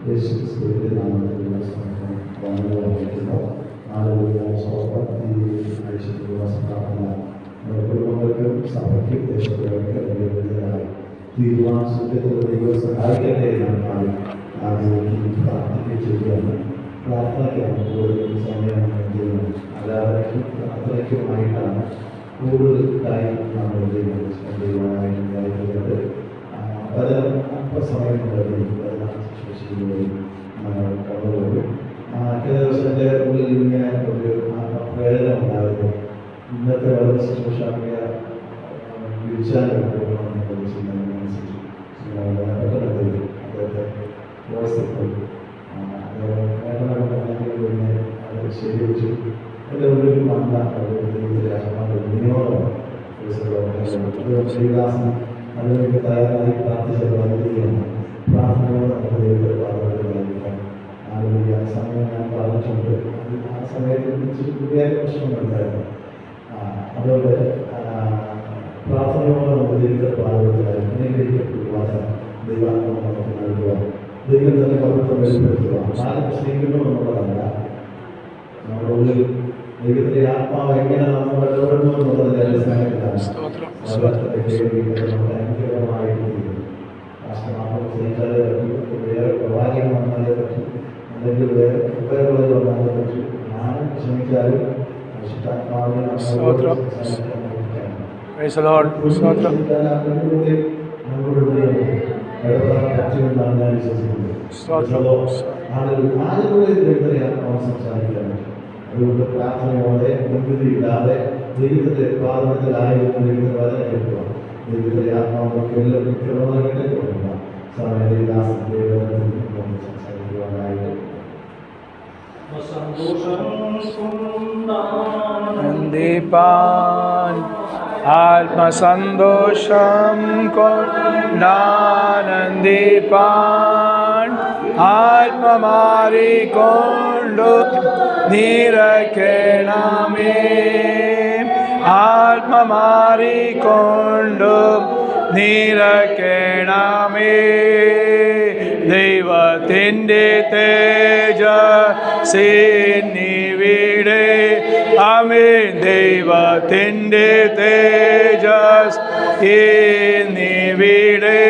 യേശുക്രിസ്തുവിന്റെ നാമത്തിലുള്ള സ്നേഹം വന്നു. നാളുകളിലോളം ഈ ആഴ്ചയിലുള്ള പ്രാർത്ഥന കുടുംബങ്ങൾക്കും സഭയ്ക്കും ദേശങ്ങൾക്ക് അനുകൂലമായി തീരുമാനത്തിന്റെ ദൈവം സഹായിക്കട്ടെ എന്നാണ് ആദ്യം പ്രാർത്ഥിക്കുകയാണ്. പ്രാർത്ഥനയ്ക്കാണ് കൂടുതൽ സമയം നൽകുന്നത്. പ്രാർത്ഥനയ്ക്കുമായിട്ടാണ് കൂടുതൽ ടൈം നമ്മൾ ദൈവമായിട്ട് അല്പസമയം കടന്നുപോകും. ചില ദിവസത്തെ ഉള്ളിൽ ഇങ്ങനെ ഒരു പ്രേരണ ഉണ്ടാകുന്നു. ഇന്നത്തെ വളരെ ശുശ്രൂഷ വിളിച്ചാലും ശരിവെച്ചു എൻ്റെ ഉള്ളിൽ വന്ന വിനിയോഗമാണ്. ശ്രീദാസൻ അതിനൊക്കെ തയ്യാറായി പ്രാർത്ഥിച്ചത് വളരെയാണ്. പ്രാർത്ഥനയോടെ ദൈവത്തെ പാടുപെടുന്നതായിരിക്കാം. ആ സമയം ഞാൻ പറഞ്ഞിട്ടുണ്ട്. ആ സമയത്ത് പുതിയ പ്രശ്നങ്ങളുണ്ടായിരുന്നു. അതുകൊണ്ട് പ്രാർത്ഥനയോടെ നമുക്ക് ദൈവത്തെ പാടുപെടുന്നതായിരിക്കും. അനുഗ്രഹിക്കപ്പെടുവാൻ ദൈവാത്മ നമുക്ക് നൽകുക. ദൈവം തന്നെ പവിത്രം വെളിപ്പെടുത്തുക. ആരും സ്നേഹിക്കുന്നു എന്നുള്ളതല്ല, നമ്മുടെ ഉള്ളിൽ ദൈവത്തിന്റെ ആത്മാവ് എങ്ങനെ നമ്മൾ ഇടപെടുന്നു എന്നുള്ളതിന്റെ അടിസ്ഥാനത്തിലാണ് വേറെ പ്രവാചകൻ വന്നാലേ പറ്റും, അല്ലെങ്കിൽ വേറെ കൃപകളെ വന്നാലേ പറ്റും. ഞാനും ശ്രമിച്ചാലും വിശുദ്ധാത്മാവിനെ ഇടപെടാൻ പറ്റുമെന്നാണ് ഞാൻ വിശ്വസിക്കുന്നത്. ആദ്യത്തെ ആത്മാവ് സംസാരിക്കാൻ പറ്റും. അതുകൊണ്ട് പ്രാർത്ഥനയോടെ മുൻവിധിയില്ലാതെ ദൈവത്തിന്റെ പാദത്തിലായിരുന്നു ദൈവത്തെ വചനം കേൾക്കുക. ദൈവത്തിന്റെ ആത്മാവൊക്കെ എല്ലാം കൃത്യമാകട്ടെ കൊടുക്കുക. സമയദാസന്റെ സംസാരിക്കുവാനായിട്ട് ആത്മസന്തോഷം കൊണ്ടാനന്ദിപ്പാൻ ആത്മമാറിക്കൊണ്ടു നിറയ്ക്കണമേ. ആത്മമാറിക്കൊണ്ടു നിറയ്ക്കണമേ. ദൈവത്തിൻ്റെ തേജസ്സിനിവിടെ ആമേൻ. ദൈവത്തിൻ്റെ തേജസ് എന്നിവിടെ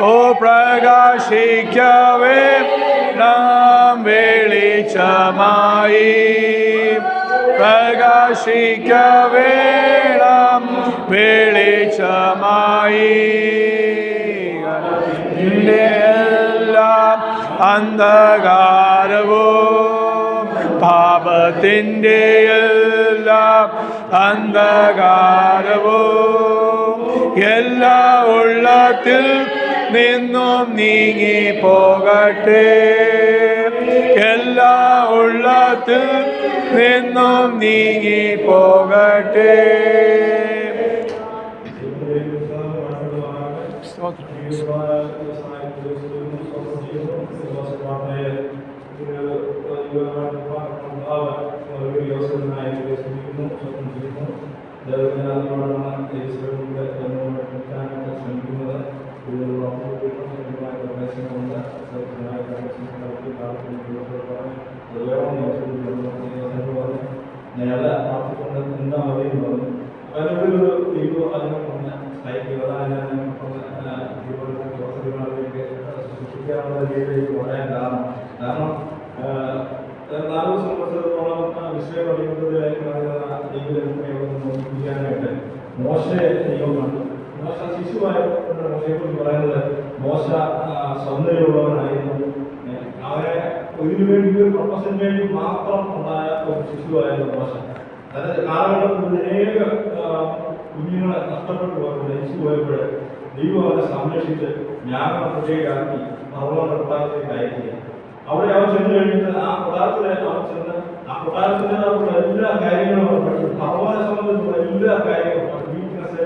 ഓ പ്രകാശിക്കവേ നാം വെളിച്ചമായി. പ്രകാശിക്കവേ നാം വെളിച്ചമായി. എല്ലാം അന്ധകാരവും പാപത്തിൻ്റെ എല്ലാം അന്ധകാരവും എല്ലാ ഉള്ളത്തിൽ നിന്നും നീങ്ങി പോകട്ടെ. എല്ലാ ഉള്ളത്തിൽ നിന്നും നീങ്ങി പോകട്ടെ. കാരണം 4 സംവത്സരത്തോളം വിഷയം പഠിക്കുന്നതിനായിട്ട് മോശയെ ദൈവം കണ്ടു. മോശ ശിശുവായപ്പോൾ മോശയെക്കുറിച്ച് പറയുന്നത് മോശ സൗന്ദര്യമുള്ളവനായിരുന്നു. അവനെ ഇതിനു വേണ്ടി ഒരു പ്രൊഫഷന് വേണ്ടി മാത്രം ഉണ്ടായ ഒരു ശിശുവായിരുന്നു മോശ. അതായത് കാലഘട്ടത്തിൽ അനേക കുഞ്ഞുങ്ങളെ നഷ്ടപ്പെട്ടു പോയപ്പോൾ ജനിച്ചു പോയപ്പോൾ ദൈവം അവനെ സംരക്ഷിച്ച് ജ്ഞാനത്തിലേക്ക് ആക്കി ഭഗവാന്റെ കൊട്ടാരത്തിലേക്ക് അയക്കുക. അവിടെ അവൻ ചെന്ന് കഴിഞ്ഞിട്ട് ആ കൊട്ടാരത്തിലെ അവൻ ചെന്ന് ആ കൊട്ടാരത്തിൻ്റെതായിട്ടുള്ള എല്ലാ കാര്യങ്ങളും ഭഗവാനെ സംബന്ധിച്ചുള്ള എല്ലാ കാര്യങ്ങളും വീക്ക്നെസ്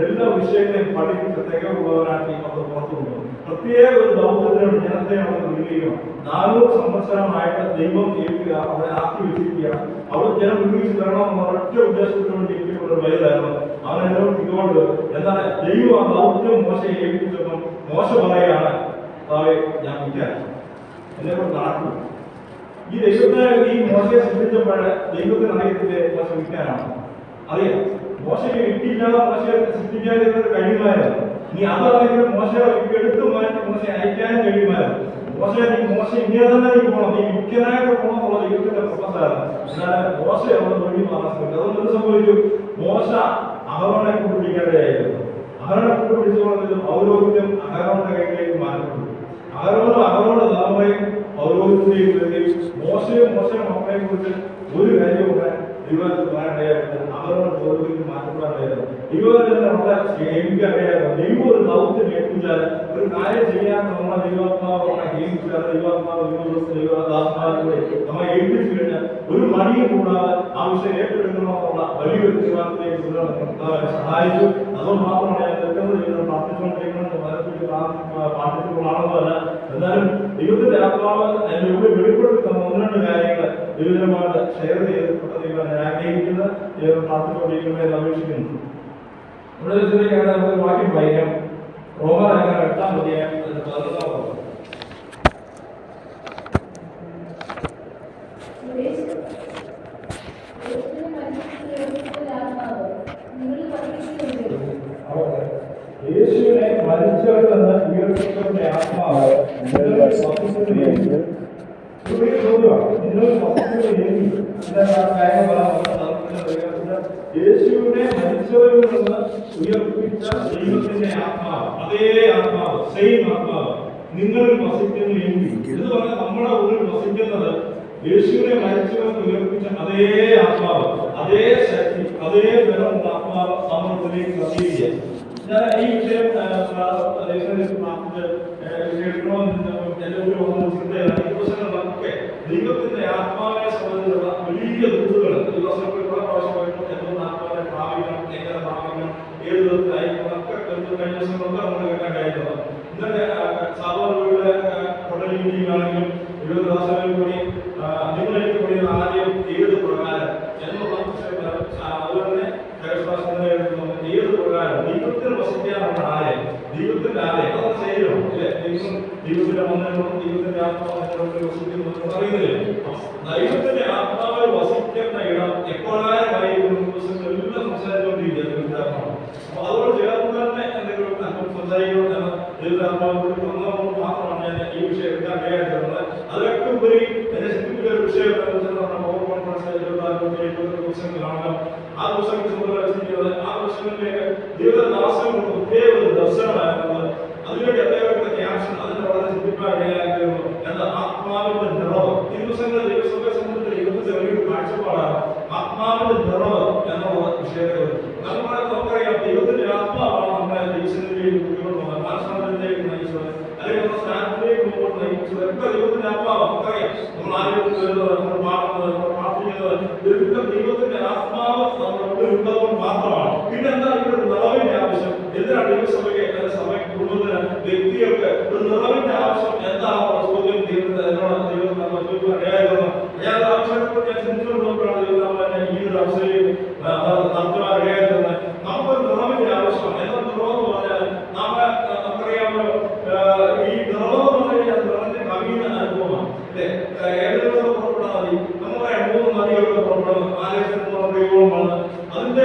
എല്ലാ വിഷയങ്ങളെയും പഠിപ്പിച്ച് തികവുള്ളവനാക്കി അവർ പുറത്തു കൊണ്ടുവന്നു. പ്രത്യേക ഒരു ദൗത്യത്തിനും ജനത്തെ അവർ വിളിക്കുകയും 4 സംവത്സരമായിട്ട് ദൈവം അവരെ ആക്കി വെച്ചിരിക്കുക. അവിടെ ജനം വിളിച്ച് തരണമെന്ന് ഒരൊറ്റ ഉദ്ദേശത്തിന് വേണ്ടി ഒരു വലുതായിരുന്നു. അവനെല്ലാം ഇതുകൊണ്ട് എന്നാൽ ദൈവം ആ ദൗത്യം മോശയെ ഏൽപ്പിച്ചപ്പോൾ മോശ പറയുകയാണ്, ഞാൻ വിളിക്കാൻ എന്നെ കൊണ്ട് നടക്കും. ഈ ദൈവത്തെ ഈ മോശയെ സൃഷ്ടിച്ചപ്പോൾ ദൈവത്തിന് അറിയത്തില്ലേ മോശ വിൽക്കാനാണ്? അറിയാം. മോശയെ വിട്ടില്ലാതെ മോശയെ സൃഷ്ടിക്കാതിരുന്നത് കഴിയുമായിരുന്നു. നീ അതല്ലെങ്കിൽ മോശയെ എടുത്തു മാറ്റി മോശയെ അയക്കാനും കഴിയുമായിരുന്നു. മോശ ഇങ്ങനെ തന്നെ നീ പോകണം, നീ വിൽക്കാനായിട്ട് പോകണം എന്നുള്ള ദൈവത്തിന്റെ പ്രൊഫസാണ്. എന്നാൽ മോശ അവിടെ തൊഴിൽ മാറാൻ ശ്രമിക്കും. അതുകൊണ്ട് സംഭവിച്ചു, മോശ അഹരോനെ കൂട്ടുപിടിക്കേണ്ടതായിരുന്നു. അഹരോനെ കൂട്ടുപിടിച്ചുകൊണ്ടത് പൗരോഹിത്യം അഹരോന്റെ കയ്യിലേക്ക് മാറ്റപ്പെട്ടു. അഹരോന്റെ തലമുറയും പൗരോഹിത്യത്തിലേക്ക് വരികയും മോശയും മക്കളെയും കുറിച്ച് ഒരു കാര്യവും ദൈവത്തിൽ പറയേണ്ടതായിട്ട് അഹരോന്റെ പൗരോഹിത്യം മാറ്റപ്പെടാണ്ടായിരുന്നു. ദൈവത്തെ നമ്മളെ സ്നേഹിക്കാറിയായിരുന്നു. ദൈവം ഒരു ദൗത്യം ഏൽപ്പിച്ചാൽ ഒരു കാര്യം ചെയ്യാൻ നമ്മളെ ദൈവാത്മാവ് ഏൽപ്പിച്ചാൽ ദൈവദാസന്മാരിലൂടെ നമ്മളെ ഏൽപ്പിച്ചു കഴിഞ്ഞാൽ ഒരു മടിയും കൂടാതെ ആ വിഷയം ഏറ്റെടുക്കണമെന്നുള്ള വലിയൊരു തീരുമാനത്തിലേക്ക് സഹായിച്ചു. അതുകൊണ്ട് മാത്രമാണ് ഞാൻ നിൽക്കുന്നത് പ്രാർത്ഥിച്ചുകൊണ്ടിരിക്കുന്നത് പാഠിച്ചിട്ടുള്ളതാണെന്നല്ല. എന്നാലും ദൈവത്തിന്റെ ആത്മാവ് അതിന്റെ ഉള്ളിൽ വെളിപ്പെടുത്തുന്ന ഒന്ന് രണ്ട് കാര്യങ്ങൾ ദൈവമായിട്ട് ഷെയർ ചെയ്തിട്ട് ദൈവം ഞാൻ ആഗ്രഹിക്കുന്നത് ദൈവം പ്രാർത്ഥിച്ചുകൊണ്ടിരിക്കുന്നതിൽ അപേക്ഷിക്കുന്നു. ഇവിടെ ചിന്തിക്കാതെ നമുക്ക് വാക്യം വായിക്കാം. റോമലേഖനം 8-ാം അധ്യായം 14-ാം വാക്യം. യേശുവിനെ മരിച്ചവരിൽ നിന്ന് ഉയർപ്പിച്ചവരുടെ ആത്മാവ് യേശുവിനെ മരിച്ചവരിൽ നിന്ന് ഉയർപ്പിച്ച ദൈവത്തിന്റെ ആത്മാവ്, അതേ ആത്മാവ്, സെയിം ആത്മാവ് നിങ്ങളിൽ വസിക്കുന്നുവെങ്കിൽ, എന്ന് പറഞ്ഞാൽ നമ്മുടെ ഉള്ളിൽ വസിക്കുന്നത് യേശുവിനെ മരിച്ചവരിൽ ഉയർപ്പിച്ച അതേ ആത്മാവ്, അതേ ശക്തി, അതേ ബലമുള്ള ആത്മാവ് നമ്മളിലേക്ക് വസിക്കുക. ഞാൻ ഈ വിഷയം ദിവസങ്ങളിലൊക്കെ ദൈവത്തിന്റെ ആത്മാവിനെ സംബന്ധിച്ചുള്ള വലിയ ദൂതുകൾ ദിവസങ്ങളിൽ പല പ്രാവശ്യമായിട്ടും എന്തുകൊണ്ട് ആത്മാവിനെ പ്രാപിക്കണം, എങ്ങനെ പ്രാപിക്കണം, ഏത് വിധത്തിലായിരിക്കണം ഒക്കെ കഴിഞ്ഞ ദിവസങ്ങളൊക്കെ നമ്മൾ കേൾക്കാൻ കഴിയുന്നത്. ഇന്നലെ സാധാരണ കൊടലിനാണെങ്കിലും ദാസങ്ങളിൽ കൂടി നിങ്ങളെനിക്ക് പറയുന്ന ആദ്യം ഏത് പ്രകാരം എന്നുള്ള അതുപോലെ ഏത് പ്രകാരം ദൈവത്തിന് വസിക്കാനുള്ള ആലയം, ദൈവത്തിന്റെ ആലയം, അതൊക്കെ ശരീരം അല്ലെ, ദൈവത്തിന്റെ മന്ദിരം, ദൈവത്തിന്റെ ആത്മാവ് വസിക്കുന്നു അറിയുന്നില്ലേ? ദൈവത്തിന്റെ ആത്മാവിൽ വസിക്കുന്ന ഇടം എപ്പോഴായിരിക്കും ദിവസങ്ങളെല്ലാം സംസാരിച്ചുകൊണ്ടിരിക്കുക. അപ്പൊ അതോട് ചേർന്ന് തന്നെ എന്തെങ്കിലും സംസാരിക്കണമെന്ന് ദൈവത്താത്മാവ് മാത്രമാണ് ഞാൻ ഈ വിഷയം എടുക്കാൻ കഴിയാതിരുന്നത്. അതിലൊക്കെ ഉപരി എന്നെ ചിന്തിപ്പിച്ച ഒരു വിഷയം പവർ കോൺഫറൻസ് ദിവസങ്ങളാണ്. ആ ദിവസങ്ങൾ സംബന്ധിച്ചിരിക്കുന്നത് ആ ദിവസങ്ങളിലേക്ക് ദൈവദാസങ്ങൾ പ്രത്യേക ഒരു ദർശനമായിരുന്നത്. അതിനുവേണ്ടി അദ്ദേഹത്തിന്റെ ക്യാപ്ഷൻ അതിന് വളരെ ചിന്തിപ്പാൻ കഴിയായിരുന്നു. എന്താ? ആത്മാവിന്റെ നിറവ്. ഈ ദിവസങ്ങളിൽ ദൈവസഭയെ സംബന്ധിച്ച് ദൈവത്തിന്റെ വലിയൊരു കാഴ്ചപ്പാടാണ് ആത്മാവിന്റെ നിറവ് എന്നുള്ള വിഷയത്തിൽ. നമുക്കറിയാം ദൈവത്തിന്റെ ആത്മാവാണ് നമ്മളെ ദൈവത്തിലേക്ക് കൊണ്ടുപോകുന്നത്, മനസ്സാന്തരത്തിലേക്ക് നയിച്ചത്, അല്ലെങ്കിൽ നമ്മുടെ സ്നാനത്തിലേക്ക് മുമ്പോട്ട് നയിച്ചത് ഒക്കെ ദൈവത്തിന്റെ ആത്മാവ്. നമുക്കറിയാം നമ്മൾ ആരോഗ്യത്തിൽ വരുന്നത്, നമ്മൾ പാടുന്നത്, നമ്മൾ പ്രാർത്ഥിക്കുന്നത്, ഇതൊക്കെ ദൈവത്തിന്റെ ആത്മാവ് നമ്മുടെ ഉള്ളത് മാത്രമാണ്. പിന്നെ എന്താ ഇവിടെ നിറവിന്റെ ആവശ്യം? എന്തിനാണ് ദൈവസഭയ്ക്ക് അല്ലെങ്കിൽ സഭയ്ക്ക് കുടുംബത്തിന് വ്യക്തികൾക്ക് ഒരു നിറവിന്റെ ആവശ്യം എന്താണെന്നുള്ള ചോദ്യം ദൈവത്തിന് അതിനോട് ദൈവത്തിന് ചോദിക്കാൻ കഴിയായിരുന്നു. ഞാൻ ആവശ്യത്തെക്കുറിച്ച് ഞാൻ ചിന്തിച്ചുകൊണ്ടിരിക്കുകയാണ്. ദൈവം ഈ ഒരു അവസ്ഥയിൽ നടത്തുവാൻ കഴിയായിരുന്നത്. നമുക്കൊരു നിറവിന്റെ ആവശ്യമാണ്. എന്നാൽ നിറവെന്ന് പറഞ്ഞാൽ നമുക്കറിയാമല്ലോ, ഈ നിറവെന്ന് പറഞ്ഞാൽ നിറവിന്റെ കവിയുന്ന അനുഭവമാണ് അല്ലെ. ഏതെങ്കിലും പുറപ്പെടാൻ മതി, നമ്മുടെ 3 നദികളൊക്കെ പുറപ്പെടുന്നു, ആലയത്തിൽ ദൈവമാണ്. അതിന്റെ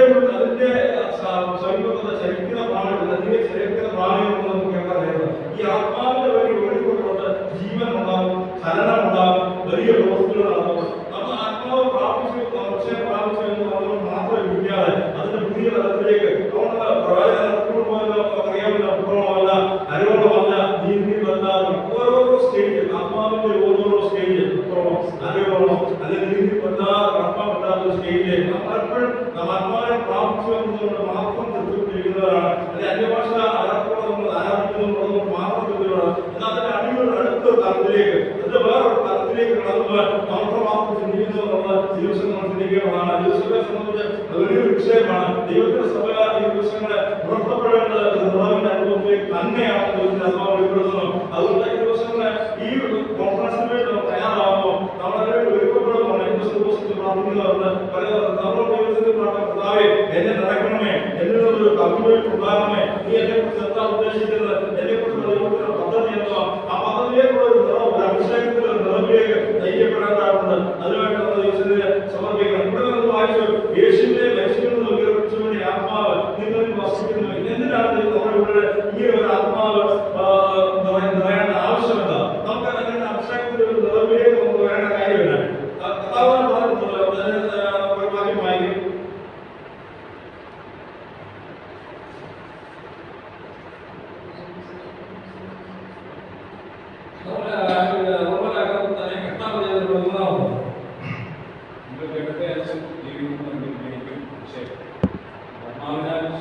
സമീപത്തെ ചരിക്കുന്ന പ്രാണികൾ, അതിന്റെ ചരിക്കുന്ന പ്രാണികൾ നമുക്ക് കേൾക്കാൻ കഴിയുന്നത് ഈ ആത്മാവിന്റെ വലിയ വെളിപ്പെടുന്നുണ്ട്. ജീവൻ ഉണ്ടാകും, ചലനം ഉണ്ടാകും, വലിയ പ്രവൃത്തികൾ നടക്കും. നമ്മൾ ആത്മാവ് പ്രാപിച്ചു, പക്ഷേ പ്രാപിച്ചു എന്ന് പറഞ്ഞുകൊണ്ട് മാത്രം ഇരിക്കാതെ അതിന്റെ പുതിയ തലത്തിലേക്ക് അറിയാമല്ല, പുത്രമല്ല, അരോഗമല്ല, നീതിമല്ല, ഓരോരോ സ്റ്റേജ് ആത്മാവിന്റെ ഓരോരോ സ്റ്റേജ് പുത്രമോ അരോഗമോ അല്ലെങ്കിൽ നീതിമല്ലാതെ കർമ്മപ്പെടാത്ത സ്റ്റേജിലേക്ക് നമ്മളെപ്പോഴും ആത്മാവിനെ പ്രാപിച്ചു എന്നതുകൊണ്ട് മാത്രം തൃപ്തിപ്പെട്ടിരിക്കുന്നവരാണ്. അല്ലെങ്കിൽ അന്യഭാഷ ആരാധനയോടെ നമ്മൾ ആരാധിക്കുന്നതുകൊണ്ട് മാത്രം തൃപ്തിയാണ്. എന്നാൽ അതിന്റെ അടിയുടെ അടുത്ത തലത്തിലേക്ക്, അതിന്റെ വേറൊരു തലത്തിലേക്ക് കടന്നുപോയാൽ മാത്രം ചിന്തിക്കുന്നത് നമ്മൾ ദിവസം നമ്മൾ ചിന്തിക്കേണ്ടതാണ്. ദിവസത്തെ സംബന്ധിച്ച് വലിയൊരു വിഷയമാണ്. ദൈവത്തിന്റെ സഭ ഈ ദിവസങ്ങളെ ഉണർത്തപ്പെടേണ്ടത് നിറവിന്റെ അനുഭവത്തിലേക്ക് തന്നെയാണ് ദൈവത്തിന്റെ ആത്മാവ് വെളിപ്പെടുത്തുന്നത്. അതുകൊണ്ട് ഈ ദിവസങ്ങളെ ഈ കോൺഫറൻസിന് വേണ്ടി നമ്മൾ തയ്യാറാകുമ്പോൾ നമ്മളെ ഒരുക്കപ്പെടുന്നതാണ്. ഈ ദിവസത്തെ പ്രാർത്ഥിക്കുന്നവരുണ്ട്, നമ്മൾ ദൈവത്തിന്റെ പ്രാർത്ഥന, എന്നെ നടക്കണമേ, എന്നിലൊരു കവിതയിൽ ഉണ്ടാകണമേ, നീ എന്നെ കുറിച്ച് എന്താ ഉദ്ദേശിക്കുന്നത്, എന്നെ കുറിച്ചുള്ള ദൈവത്തിന്റെ പദ്ധതി എന്നോ ആ പദ്ധതിയിലേക്കുള്ള ഒരു നിറവ്, ഒരു അഭിഷേകത്തിൽ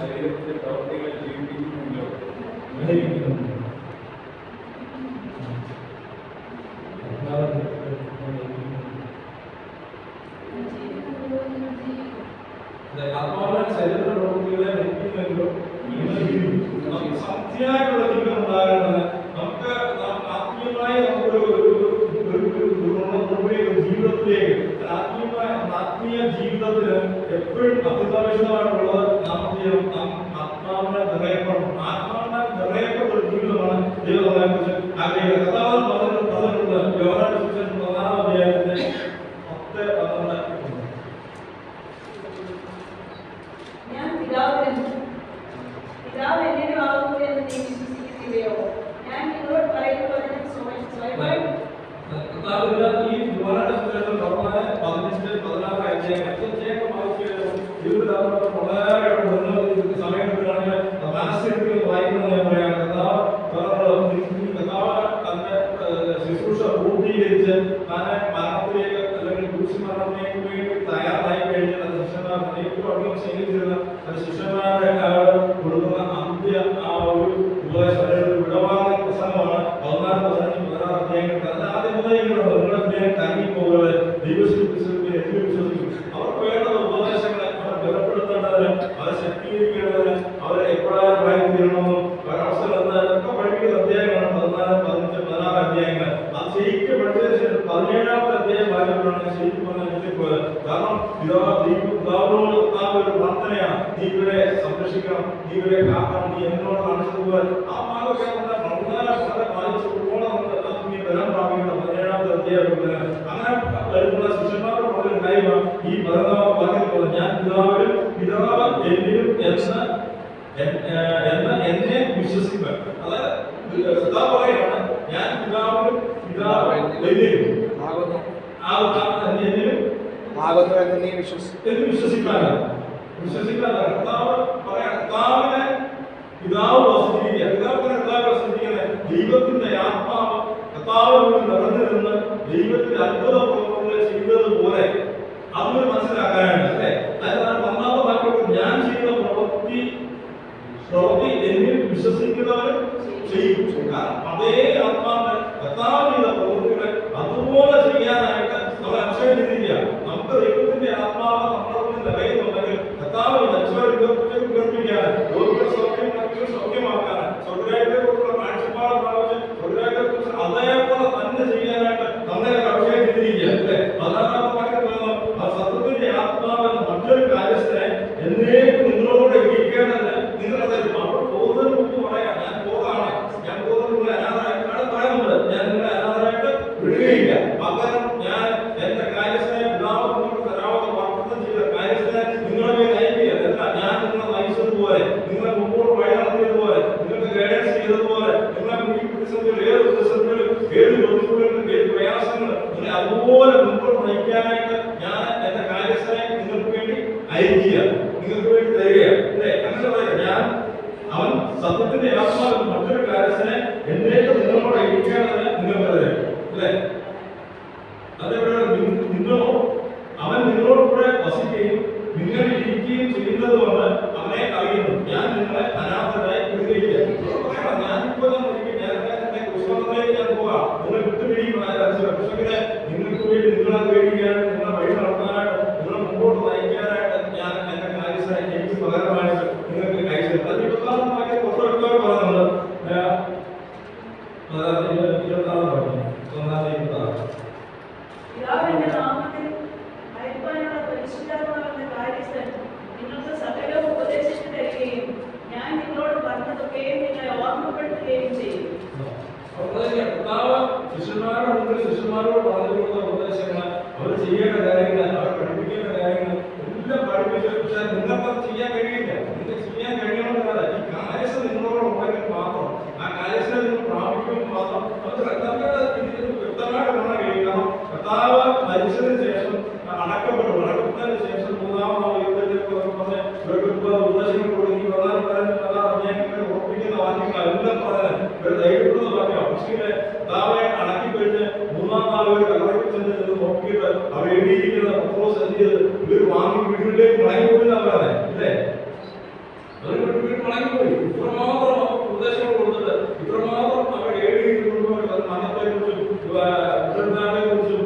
ശരീരത്തിന്റെ പ്രവർത്തികളെ ജീവിപ്പിക്കുന്നുണ്ടോ, ഗ്രഹിക്കുന്നുണ്ടോ? ആത്മാവിന്റെ ശരീരത്തിന്റെ പ്രവൃത്തികളെ നയിക്കുന്നുണ്ടോ? സത്യമായിട്ടുള്ള ജീവിതം ഉണ്ടാകേണ്ടത് നമുക്ക് ആത്മീയമായി ജീവിതത്തിലേക്ക് ആത്മീയ ജീവിതത്തിന് എപ്പോഴും അത്യന്താപേക്ഷിതമായിട്ടുള്ളത് നാം ആത്മാവിനെ നിറയപ്പെടണം. ആത്മാവിനെ നിറയപ്പെട്ട ഒരു ജീവിതമാണ് ദൈവം നമ്മളെക്കുറിച്ച് ആഗ്രഹിക്കുന്നത്. കർത്താവ് പറഞ്ഞിട്ടുണ്ട് യോഹന്നാന്റെ സുവിശേഷം 14-ാം അധ്യായത്തിന്റെ 10-12. ഞാൻ പിതാവ് എന്നിലും ആകുന്നു എന്ന് നീ വിശ്വസിക്കുന്നില്ലയോ? ഞാൻ നിങ്ങളോട് പറയുന്നത് സ്വയമായി ഈ യോഹന്നാന്റെ സുവിശേഷം 15-16 അധ്യായങ്ങൾ വളരെ സമയം കിട്ടുകയാണെങ്കിൽ മനസ്സിൽ വായിക്കുന്നത് ഞാൻ പറയാം. തന്റെ ശുശ്രൂഷ പൂർത്തീകരിച്ച് തന്നെ മരണത്തിലേക്ക് അല്ലെങ്കിൽ കുരിശുമരണത്തിലേക്ക് വേണ്ടി തയ്യാറായി കഴിഞ്ഞ ശിഷ്യന്മാർ ഏറ്റവും അധികം സ്നേഹിച്ചിരുന്ന ശിഷ്യന്മാരെ കൊടുക്കുന്ന അന്ത്യ ആ ഒരു ഉപദേശം വിടവാങ്ങൽ പ്രസംഗമാണ് 14-15-16 അധ്യായങ്ങൾ. അതിന് ആദ്യം മുതൽ നിങ്ങളുടെ കറങ്ങിപ്പോകുന്നത് ദൈവവിശ്വസിക്കും അവർക്ക് വേണ്ടത് ഉപദേശങ്ങളെ അവരെ ബലപ്പെടുത്തേണ്ടതിന് അവരെ ശക്തീകരിക്കേണ്ടതിന് അവരെ എപ്പോഴായി തീരണമെന്നും ഒരവസരം ഒക്കെ പഠിപ്പിക്കുന്ന അധ്യായങ്ങളാണ് 14-15-16 അധ്യായങ്ങൾ. അത് ശരിക്കും പഠിച്ചതിന് ശേഷം 17-ാമത്തെ അധ്യായം വായിക്കുമ്പോഴാണ് ശരിക്കും പോയത്. കാരണം പിതാവിനോട് ആ ഒരു പ്രാർത്ഥനയാണ്, നീ ഇവരെ സംരക്ഷിക്കണം, നീ ഇവരെ കാക്കണം, നീ എന്നോട് കാണിച്ചതുപോലെ ആ ഭാഗമൊക്കെ വളരെ വായിച്ചു ബലം പ്രാപിക്കണം. 17-ാമത്തെ അധ്യായം അങ്ങനെ വരുന്ന ശിഷ്യന്മാരുടെ വളരെ കാര്യമാണ് ഈ 14-ാം വാക്യത്തിൽ ഞാൻ പിതാവിലും പിതാവ് എന്നിലും എന്നെ വിശ്വസിക്കുക. അതായത് പറയാണ് ഞാൻ പിതാവിലും പിതാവ് എന്നിലും ആകുന്നു എന്ന് നീ വിശ്വസിക്കാനാണ്. കർത്താവ് പറയാം, കർത്താവിനെ പിതാവ് വസിച്ചിരിക്കുക. കർത്താവ് വസിച്ചിരിക്കുന്നത് ദൈവത്തിന്റെ ആത്മാവ് കർത്താവിൽ നിറഞ്ഞു നിന്ന് ദൈവത്തിന്റെ അത്ഭുത പ്രവർത്തനങ്ങൾ ചെയ്തതുപോലെ അതൊരു മനസ്സിലാക്കാനാണ് അല്ലേ. അതിനാണ് 1-ാമത്തെ വാക്യത്തിൽ ഞാൻ ചെയ്ത പ്രവൃത്തി എന്നിൽ വിശ്വസിക്കുന്നവർ ചെയ്യും. കാരണം അതേ ആത്മാവിനെ കർത്താവ് ചെയ്ത പ്രവൃത്തികളെ അതുപോലെ ചെയ്യാനായിട്ട് നമ്മൾ അക്ഷയം ചെയ്തിരിക്കുക. നമുക്ക് ദൈവത്തിന്റെ ആത്മാവ് നമ്മളെ നിറയുന്നുണ്ടെങ്കിൽ കർത്താവ് ഉയർപ്പിക്കാൻ രോഗികളെ സൗഖ്യമാക്കാൻ സ്വർഗ്ഗരാജ്യത്തെക്കുറിച്ചുള്ള കാഴ്ചപ്പാട് പ്രാപിച്ച് സ്വർഗ്ഗരാജ്യത്തെക്കുറിച്ച് അതേപോലെ തന്നെ ചെയ്യാനായിട്ട് നമ്മളെ അക്ഷയം ചെയ്തിരിക്കുക അല്ലേ. 14-ാമത്തെ വാക്യത്തിൽ സത്യത്തിന്റെ ആത്മാവ് മറ്റൊരു കാര്യസ്ഥനെ എന്നേക്കും നിങ്ങളോട് ഇരിക്കേണ്ടതിന് നിങ്ങളത് അവിടെ പോകുന്നതിന് മുമ്പ് പറയാം, ഞാൻ പോകുന്നത് നിങ്ങളെ അനാഥരായിട്ട് പറയുന്നുണ്ട്, ഞാൻ നിങ്ങളെ അനാഥരായിട്ട് വിടുകയില്ല. പകരം ഞാൻ എന്റെ കാര്യസ്ഥനെ പിതാവ് നിങ്ങൾക്ക് തരാവുന്ന വാഗ്ദത്തം ചെയ്ത കാര്യസ്ഥനെ നിങ്ങളെ മേൽ അയക്കുക. ഞാൻ നിങ്ങളെ നയിച്ചതുപോലെ, നിങ്ങളെ മുമ്പോട്ട് വഴി നടത്തിയതുപോലെ, നിങ്ങൾക്ക് ഗൈഡൻസ് ചെയ്തതുപോലെ, നിങ്ങളെ ഈ പ്രതിസന്ധികൾ ഏത് പ്രതിസന്ധികളും ഏത് ബുദ്ധിമുട്ടുകളും ഏത് പ്രയാസങ്ങളും നിങ്ങളെ അതുപോലെ മുമ്പോട്ട് നയിക്കാനായിട്ട് ഞാൻ എന്റെ കാര്യസ്ഥനെ നിങ്ങൾക്ക് വേണ്ടി അയക്കുക, നിങ്ങൾക്ക് വേണ്ടി തരിക അല്ലേ. അങ്ങനെ പറയാം, ഞാൻ അവൻ സത്യത്തിന്റെ ആത്മാവിൽ മറ്റൊരു കാര്യസ്ഥനെ എന്നേക്കും നിങ്ങളോട് ഇരിക്കേണ്ടതിന് നിങ്ങൾക്ക് തരാം അല്ലേ. അതേപോലെ അവൻ നിങ്ങളോട് കൂടെ വസിക്കുകയും നിങ്ങൾ ഇരിക്കുകയും ചെയ്യുന്നത് കൊണ്ട് അവനെ അറിയുന്നു. ഞാൻ നിങ്ങളെ അനാഥരായി വിടുകയില്ല. ഞാനിപ്പോ കുഷ്മത്തിലേക്ക് ഞാൻ പോകാം, നിങ്ങൾ വിട്ടുപിടിക്കും. കൃഷ്ണനെ നിങ്ങൾക്ക് വേണ്ടി നിങ്ങളെ പേടിക്കാനായിട്ട് നിങ്ങളെ വഴി നടത്താനായിട്ട് നിങ്ങളെ മുമ്പോട്ട് നയിക്കാനായിട്ട് ഞാൻ എന്റെ കാര്യസ്ഥനെ എനിക്ക് പകരമായിട്ട് നിങ്ങൾക്ക് അയച്ചു. അത് 24-ാം വാക്യം പുറത്തെടുക്കാൻ പറയുന്നത് 26-ാം വാക്യം 1-26. പിതാവിന്റെ നാമത്തിൽ അയപ്പാനുള്ള പരിശുദ്ധാത്മാവെന്ന കാര്യസ്ഥൻ നിങ്ങൾക്ക് സകലവും ഉപദേശിച്ചു തരികയും ഞാൻ നിങ്ങളോട് പറഞ്ഞതൊക്കെയും നിങ്ങളെ ഓർമ്മപ്പെടുത്തുകയും ചെയ്യും. ശിഷ്യന്മാരുടെ മുമ്പിൽ ശിഷ്യന്മാരോട് പറഞ്ഞു കൊടുത്ത ഉപദേശങ്ങൾ, അവർ ചെയ്യേണ്ട കാര്യങ്ങൾ, അവർ പഠിപ്പിക്കേണ്ട കാര്യങ്ങൾ എല്ലാം പഠിപ്പിച്ചു. പക്ഷെ നിങ്ങൾക്കത് ചെയ്യാൻ കഴിയില്ല. നിങ്ങൾക്ക് ചെയ്യാൻ കഴിയണമെന്നല്ല, ഈ കാര്യസ്ഥ നിങ്ങളോട് ഉണ്ടെങ്കിൽ മാത്രം, ആ കാര്യസ്ഥനെ നിങ്ങൾ പ്രാപിക്കുമെങ്കിൽ മാത്രം അത് വ്യക്തമായിട്ട് കാണാൻ കഴിയും. കാരണം കർത്താവ് മരിച്ചതിന് ശേഷം അടക്കപ്പെട്ടതിന് ശേഷം 3-ാമത് യുദ്ധത്തിലേക്ക് പറഞ്ഞ് ഉപദേശങ്ങൾ കൊടുക്കി ഉറപ്പിക്കുന്ന വാക്യങ്ങളെല്ലാം പറഞ്ഞ് ഒരു ധൈര്യപ്പെടുന്ന വാക്യം. പക്ഷേ കർത്താവിനെ അടക്കിക്കഴിഞ്ഞ് 3-ാം നാൾ ഒരു കല്ലറയ്ക്ക് ചെന്ന് നോക്കിയിട്ട് അവർ എഴുതിയിരിക്കുന്ന പത്രോസ് എന്ത് ചെയ്ത് ഇവർ വാങ്ങി വീട്ടിലേക്ക് മടങ്ങിപ്പോയിന്നാ പറയുന്നത് ഇല്ലേ. അവർ വീട്ടിൽ മടങ്ങിപ്പോയി. ഇത്രമാത്രം ഉപദേശങ്ങൾ കൊടുത്തിട്ട് ഇത്രമാത്രം അവർ ഏഴുകൊണ്ടുപോയി മരണത്തെക്കുറിച്ചും കുറിച്ചും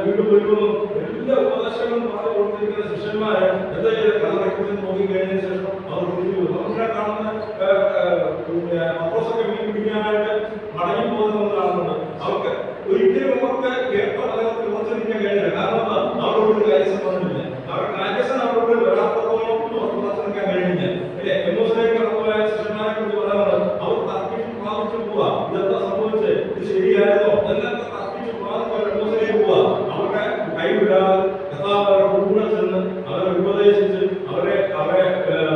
വീണ്ടും വരുന്നതും എല്ലാ ഉപദേശങ്ങളും പറഞ്ഞു കൊടുത്തിരിക്കുന്ന ശിഷ്യന്മാരെ എന്താ ചെയ്ത് കലറയ്ക്കുറിച്ച് നോക്കിക്കഴിഞ്ഞതിന് ശേഷം അവർ തിരിച്ചു പോകും. നമ്മളെ കാണുന്ന മക്കളൊക്കെ മീൻ പിടിക്കാനായിട്ട് മടങ്ങി പോകുന്നത് കാണുന്നുണ്ട്. അവർക്ക് ഒരിക്കലും അവർക്ക് കേട്ട പലതരത്തിൽ ഉറച്ചു നിൽക്കാൻ കഴിയില്ല. കാരണം അവരോട് കാര്യസം വന്നില്ല. അവരുടെ കാര്യസം അവരോട് വരാത്തതോളം അവർക്ക് ഉറച്ചു നിൽക്കാൻ കഴിയില്ല. അല്ലെ എമോഷനിലേക്ക് കടന്നുപോയ ശിഷ്യന്മാരെ കുറിച്ച് പറയുന്നത് അവർ തർക്കിച്ച് പ്രാപിച്ചു പോവാ. ഇതെന്താ സംഭവിച്ചത്? ഇത് ശരിയായിരുന്നോ? എന്നൊക്കെ തർക്കിച്ച് പ്രാപിച്ച് അവർ എമോഷനിലേക്ക് പോവാ. അവരുടെ കൈവിടാതെ അവരുടെ കൂടെ ചെന്ന് അവരെ ഉപദേശിച്ച് അവരെ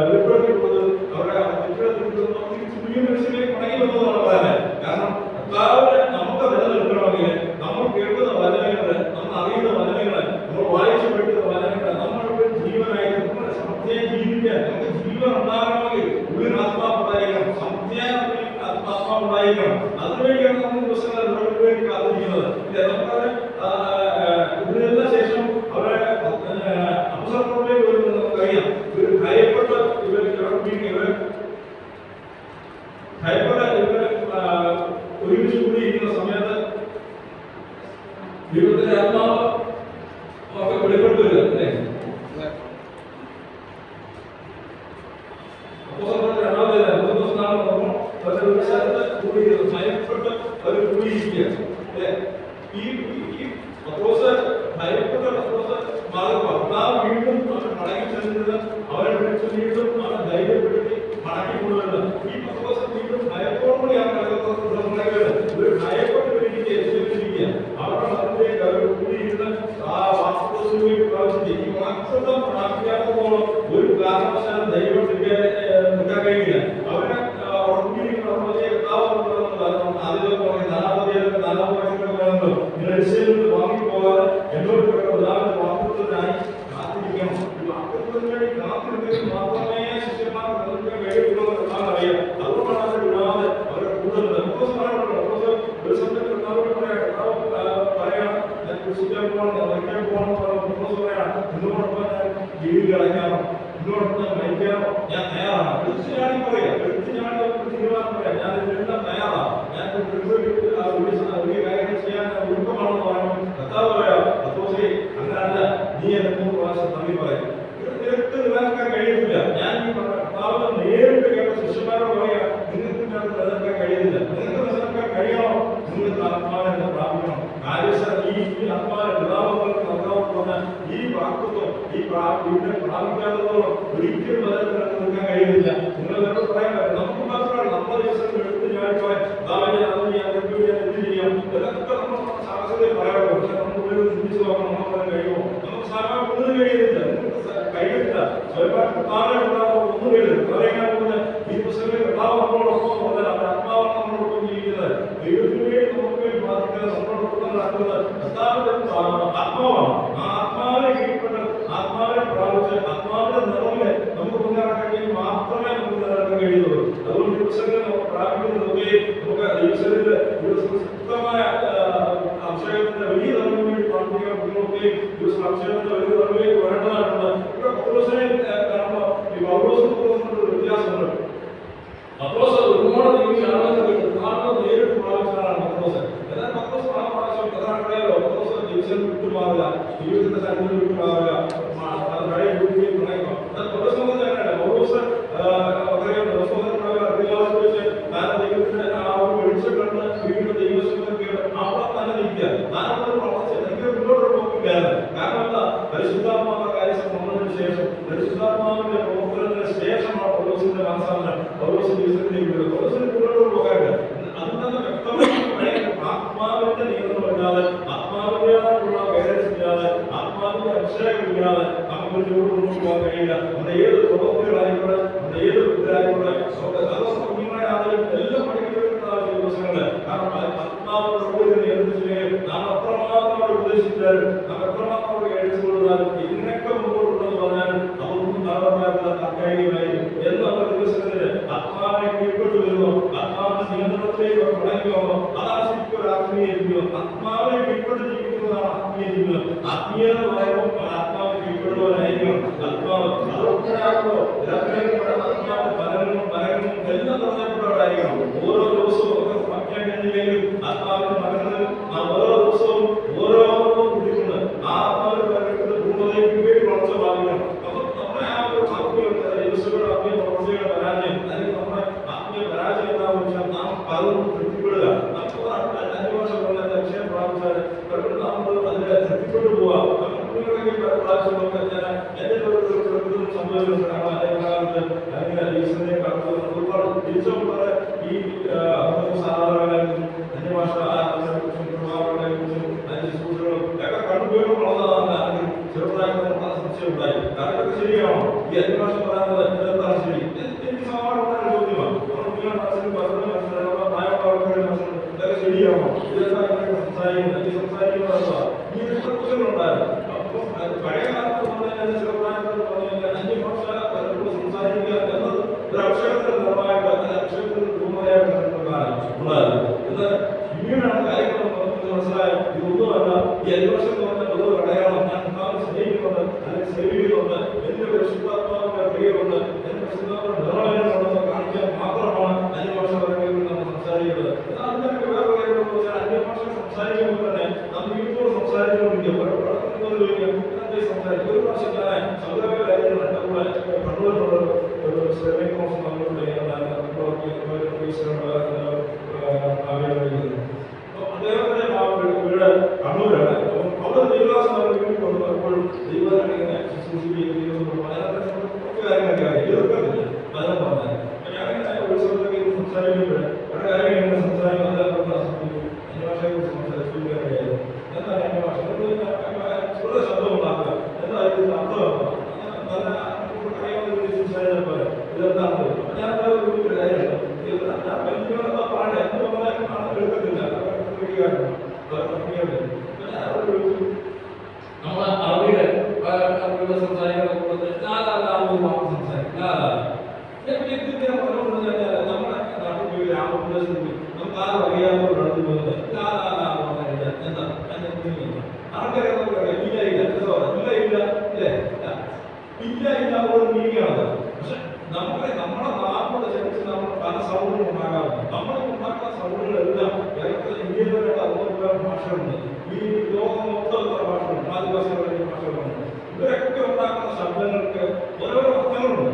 വെളിപ്പെടുത്തി കൊടുത്ത് അവരെ മനുഷ്യനെ പണി വന്നതാണ് പറയുന്നത്. കാരണം നമുക്ക് നിലനിൽക്കണമെങ്കിൽ നമ്മൾ കേൾക്കുന്ന വചനങ്ങള്, നമ്മൾ അറിയുന്ന വചനങ്ങള്, നമ്മൾ വായിച്ചു പഠിക്കുന്ന വചനങ്ങള് നമ്മൾക്ക് ജീവനായിട്ട് നമ്മുടെ സമത്യം ജീവിക്കാൻ നമുക്ക് ജീവൻ ഉണ്ടാകണമെങ്കിൽ ഉള്ളിൽ ആത്മാവുണ്ടായിരിക്കണം, ആത്മാവുണ്ടായിരിക്കണം. അതിനുവേണ്ടിയാണ് നമ്മൾ ദിവസങ്ങൾ നമുക്ക് വേണ്ടി കാത്തിരിക്കുന്നത്. നമുക്കത് ഇതിനെല്ലാം ശേഷം അവരെ അപ്പസ്തലന്മാരിലേക്ക് വരുന്നത് നമുക്കറിയാം. ഇവർ ഭയപ്പെട്ട ഒരുമിച്ച് കൂടിയിരിക്കുന്ന സമയത്ത് ദൈവത്തിന്റെ ആത്മാവ് ഒക്കെ വെളിപ്പെട്ടു വരിക. അല്ലേ? ഒരു സ്ഥലത്ത് കൂടിയിരിക്കുന്നത് ഭയപ്പെട്ട് അവർ കൂടിയിരിക്കുക. ഈ പത്രോസ് ഭയപ്പെട്ട പത്രോസ് വീണ്ടും അവർ മടങ്ങി ചെല്ലുന്നത് അവരെ വിളിച്ച് വീണ്ടും അവരെ ധൈര്യപ്പെടുത്തി മടക്കി കൊണ്ടുവരുന്നത്. ഈ പത്രോസ് വീണ്ടും ഭയത്തോടുകൂടിയാണ് ഒരു ഭയപ്പെട്ട് പിടിക്കുക. അവരുടെ മതത്തിലേക്ക് അവർ കൂടിയിരുന്ന് ആ വാസ്തവത്തിലേക്ക് പ്രാപിച്ചിട്ട് ഈ വാസ്തവം പ്രാപിക്കാത്തതോളം ഒരു കാരണവശാലും ധൈര്യപ്പെട്ടിരിക്കാൻ നിൽക്കാൻ കഴിയില്ല. അവരെ വാങ്ങിപ്പോകാതെ എന്നോട് വാക്കുത്തിനായി കാത്തിരിക്കണം. ഈ വാക്കുത്തിന് വേണ്ടി കാത്തിരുന്നെങ്കിൽ മാത്രമേ ശിഷ്യന്മാർ നിലനിൽക്കാൻ കഴിയുള്ളൂ എന്നാണ് അറിയാം. അതുകൊണ്ടാണ് അവർ വിടാതെ അവരെ കൂടുതൽ ഒരു സമയത്ത് പറയാം ഞാൻ കൃഷിക്കാൻ പോകണം, വയ്ക്കാൻ പോകണം പറയാം. ഇന്നോടൊപ്പം ഞാൻ ജയിലിൽ അടയ്ക്കാനോ ഇന്നോടൊപ്പം ഞാൻ മരിക്കാനോ ഞാൻ തയ്യാറാണ്. തീർച്ചയായും പറയാം, തീർച്ചയായും തീരുമാനം പറയാം. ഞാൻ ഇതിനെല്ലാം തയ്യാറാണ്. ഞാൻ വലിയ കാര്യങ്ങൾ ചെയ്യാൻ ഒരുക്കമാണെന്ന് പറയുമ്പോൾ കർത്താവ് പറയാം, പത്രോസേ അങ്ങനല്ല, നീ എന്നെ 3 പ്രാവശ്യം തള്ളി പറയും. നിനക്ക് നിലനിൽക്കാൻ കഴിയത്തില്ല. ഞാൻ ഈ കർത്താവിനെ നേരിട്ട് കേട്ട ശിഷ്യന്മാരോട് പറയാം, നിങ്ങൾക്ക് നിലനിൽക്കാൻ കഴിയുന്നില്ല. നിങ്ങൾക്ക് നിലനിൽക്കാൻ കഴിയണോ? നിങ്ങൾക്ക് ആത്മാവിനെ പ്രാപിക്കണം. ഈ ആത്മാവിനെ പിതാവങ്ങൾക്ക് നൽകാമെന്ന് പറഞ്ഞാൽ ഈ വാക്കുത്വം ഇവിടെ പ്രാപിക്കാത്തതോളം ഒരിക്കലും നിലനിൽക്കാൻ കഴിയുന്നില്ല. നിങ്ങൾ എന്നോട് പറയാൻ പറ്റും. നമുക്ക് മാത്രമല്ല നമ്മുടെ ദിവസങ്ങൾ എടുത്ത് ഞാനിപ്പോയി എന്ത് ചെയ്യാം എന്നൊക്കെ നമ്മൾ സാഹചര്യം പറയാമോ? പക്ഷെ നമുക്ക് ചിന്തിച്ചു നോക്കണം. നമ്മൾ കഴിയുമോ? നമുക്ക് സാധാരണ ഒന്നും കഴിയുന്നില്ല. കഴിയത്തില്ല. ഒന്നും കഴിയില്ല. പറയാൻ പോകുന്നത് ഈ പുസ്തകത്തിൽ കർത്താവ് നമ്മളോടൊപ്പം പറഞ്ഞാൽ അവരുടെ ആത്മാവാണ് നമ്മളോടൊപ്പം ജീവിക്കുന്നത്. ദൈവത്തിന് വേണ്ടി നമുക്ക് വേണ്ടി ബാധിക്കുന്നത് നമ്മളോടൊപ്പം നടക്കുന്നത് കർത്താവിന്റെ ആത്മാവാണ്. ആ ആത്മാവിനെ കീഴ്പ്പെട്ട് ആത്മാവിനെ പ്രാപിച്ച് ആത്മാവിന്റെ നിറവില് നമുക്ക് മുന്നേറാൻ മാത്രമേ നമുക്ക് നിലനിൽക്കാൻ കഴിയുള്ളൂ. അതുകൊണ്ട് ഈ പുസ്തകങ്ങൾ നമുക്ക് പ്രാപിക്കുന്നതൊക്കെ നമുക്ക് ദൈവത്തിന്റെ ശക്തമായ അഭിഷേകത്തിന്റെ വലിയ നിറവിന് വേണ്ടി പ്രാർത്ഥിക്കാൻ കുട്ടികളൊക്കെ അഭിഷേകത്തിന്റെ വലിയ നിറവിലേക്ക് വരേണ്ടതായിട്ടുണ്ട്. ഇവിടെ പത്രോസിനെ കാണുമ്പോൾ ഈ പൗലോസും പത്രോസിനും വ്യത്യാസമുണ്ട്. പത്രോസ് ഒരുപാട് നേരിട്ട് പ്രാപിച്ചതാണ് പത്രോസ്. എന്നാൽ പത്രോസ് പ്രാവശ്യം പ്രധാനപ്പെട്ടല്ലോ പത്രോസ് ദിവസം വിട്ടുമാറില്ല, ജീവിതത്തിന്റെ സന്നിധി വിട്ടുമാറില്ല, കടയിൽ വീട്ടിൽ തുടങ്ങിയോ. എന്നാൽ പത്രോസ് അങ്ങനെയല്ല. പൗലോസ് ദൈവത്തിന്റെ ആ ഒരു വെളിച്ചം കണ്ട് വീണ്ടും ദൈവശബ്ദം കേട്ട് അവിടെ തന്നെ നിൽക്കുക. താനവിടെ പ്രവർത്തിച്ച് എനിക്ക് മുന്നോട്ട് പോക്കില്ലായിരുന്നു. കാരണം എന്താ? പരിശുദ്ധാത്മാവിന്റെ കാര്യം വന്നതിന് ശേഷം പരിശുദ്ധാത്മാവിന്റെ പ്രവർത്തനത്തിന് ശേഷമാണ് പൗലോസിന്റെ മനസ്സാണ് പൗലോസ് ദിവസത്തിലേക്ക് വരുന്നത്. പൗലോസിന് മുന്നോട്ട് പോകാറുണ്ട്. അതിൽ തന്നെ വ്യക്തമായി ആത്മാവിന്റെ നിയന്ത്രണമില്ലാതെ ആത്മാവിന്റേതായിട്ടുള്ള ഗൈഡൻസ് ഇല്ലാതെ ആത്മാവിന്റെ അഭിഷേകം ഇല്ലാതെ നമുക്ക് ജോലി മുന്നോട്ട് പോകാൻ കഴിയില്ല. നമ്മുടെ ഏത് പ്രവൃത്തികളായിക്കോട്ടെ, നമ്മുടെ ഏത് വൃത്തിയായിക്കോട്ടെ, എല്ലാം പഠിക്കപ്പെടുന്ന ദിവസങ്ങള്. കാരണം ആത്മാവിനെ നിയന്ത്രിച്ചില്ലെങ്കിൽ നാം എത്രമാത്രം ഉപദേശിച്ചാലും നാം എത്രമാത്രം ഗൈഡൻസ് കൊടുത്താലും ഇതിനൊക്കെ മുമ്പോട്ടുണ്ടെന്ന് പറഞ്ഞാലും അതൊന്നും താഴ്വായിരിക്കും എന്ന് നമ്മുടെ ദിവസങ്ങളില് ആത്മാവിനെ കീഴ്പ്പെട്ടു വരുന്നു. ആത്മാവിന്റെ നിയന്ത്രണത്തിലേക്ക് മടങ്ങി വന്നു. അതാണ് ശരിക്കും ഒരു ആത്മീയ ജീവിതം. ആത്മാവിനെ കീഴ്പ്പെട്ട് ജീവിക്കുന്നതാണ് ആത്മീയ ജീവിതം. ആത്മീയത എന്ന് പറയുമ്പോൾ ആത്മാവിനെ കീഴ്പ്പെടുന്നവരായിരിക്കണം. ആത്മാവ് അത് ഒറ്റരാകുമ്പോൾ ആത്മാവ് പ്രാപിക്കണം. ഓരോ ദിവസവും വാക്യാങ്കിലെങ്കിലും ആത്മാവിന് മകന് ഓരോ ദിവസവും ഓരോ കുടിക്കുന്നത് ആ ആത്മാവിന് പകർന്നത് പൂർണ്ണതയ്ക്ക് വേണ്ടി വളർച്ച പ്രാപിക്കണം. അപ്പൊ നമ്മുടെ ആ ഒരു ആത്മീയ ദിവസങ്ങളുടെ ആത്മീയ പ്രവർത്തികളുടെ പരാജയം അല്ലെങ്കിൽ നമ്മുടെ ആത്മീയ പരാജയം എന്താണെന്ന് വെച്ചാൽ നാം പലതും തൃപ്തിപ്പെടുക. നമുക്ക് 5 വർഷം കൊണ്ട് ലക്ഷ്യം പ്രാപിച്ചാൽ നമ്മൾ അതിൽ തൃപ്തിപ്പെട്ടു പോവാം. ശരിയാണോ ഈ 5 വർഷം പറയുന്നത് എന്താണ് ശരി? എനിക്ക് സമാനമായ ചോദ്യമാണ്. ഇതൊക്കെ ശരിയാണോ? ഇതൊക്കെ സംസാരിക്കുന്നത് ഈ ഉണ്ടായിരുന്നു. അപ്പം പഴയ കാലത്ത് ചെറുപ്രായത്തിൽ 5 വർഷം സംസാരിക്കുക എന്നത് ഒരു അക്ഷരത്തിന് നിറമായിട്ട് അക്ഷരത്തിന് പൂർണ്ണതയായിട്ട് ഉണ്ടായിരുന്നു. എന്നാൽ ഇങ്ങനെയാണ് കാര്യങ്ങൾ മനസ്സിലായത്. ഇതൊന്നുമല്ല ഈ 5 വർഷം എന്ന് പറഞ്ഞാൽ വെറുതെ അടയാളം. ഞാൻ സ്നേഹിക്കുന്നുണ്ട് അല്ലെങ്കിൽ സേവിക്കുന്നുണ്ട്, എന്റെ പരിശുദ്ധാത്മാവിന്റെ പ്രിയമുണ്ട്, എന്റെ പരിശുദ്ധാത്മാവിന്റെ നിറവേനുണ്ടെന്ന് കാണിക്കാൻ മാത്രമാണ് 5 വർഷം നമ്മൾ സംസാരിക്കുന്നത്. എന്നാൽ അതിനൊക്കെ വേറെ കാര്യമെന്ന് വെച്ചാൽ 5 വർഷം സംസാരിക്കുമ്പോൾ തന്നെ നമ്മൾ വീട്ടിലോട് സംസാരിച്ചുകൊണ്ടിരിക്കും. സംസാരിക്കും. ഒരു പ്രാവശ്യം ഞാൻ സൗദാമിലായിരുന്നു. എൻ്റെ കൂടെ കണ്ണൂരിലുള്ള ഒരു സെർവിംഗ് കോഴ്സ് നമ്മളുടെ അദ്ദേഹത്തിന്റെ വീട് കണ്ണൂരാണ്. അവിടെ ദൈവദാസൻ വീട്ടിൽ കൊണ്ടുവന്നപ്പോഴും ദൈവം ഇങ്ങനെ ശുശ്രൂഷിക്കുകയും ഒക്കെ കാര്യങ്ങളൊക്കെ അറിയാം. എതിർക്കത്തില്ല പലതും പറഞ്ഞാൽ. ഞാനിങ്ങനെ ഒരു സ്ഥലത്തൊക്കെ സംസാരിക്കുമ്പോൾ പല കാര്യങ്ങൾ ഇങ്ങനെ സംസാരിക്കുന്നത് 5 ഭാഷയെക്കുറിച്ച് സംസാരിക്കുകയായിരുന്നു. എന്താണ് 5 ഭാഷ? വളരെ ശബ്ദമുണ്ടാക്കുക. എന്താ ഇതിന്റെ അർത്ഥം? നല്ല അറിയാവുന്ന ഒരു സംസാരിച്ചാൽ പോലെ ഇതെന്താണ്? ഞാൻ ഒരു കാര്യമുണ്ട്. ഞാൻ വലിയ പാടെ എന്ന് പറഞ്ഞാൽ എടുക്കത്തില്ല. നമ്മളെ അറബിയുടെ സംസാരിക്കുന്ന നമ്മുടെ നാട്ടിൽ ഗ്രാമപ്രദേശത്തിൽ നമുക്ക് ആരും അറിയാവുന്ന നടത്തി പോകുന്നത് എന്താ ആർക്കറിയാം? ഇല്ല ഒരു മീനിങ്ങാണ്. പക്ഷെ നമ്മളെ നമ്മുടെ നാട്ടിലെ ചരിച്ച് നമ്മൾ പല സൗണ്ടുകളും ഉണ്ടാകാറുണ്ട്. നമ്മൾ ഉണ്ടാക്കുന്ന സൗണ്ടുകളെല്ലാം കേരളത്തിലെ ഇന്ത്യയിൽ തന്നെ 60 ഭാഷകളുണ്ട്. ഈ ലോകം മൊത്തം ഭാഷകളുണ്ട്. ആദിവാസികളുടെ ഭാഷകളുണ്ട്. ഇവരൊക്കെ ഉണ്ടാക്കുന്ന ശബ്ദങ്ങൾക്ക് ഓരോരോ അർത്ഥങ്ങളുണ്ട്.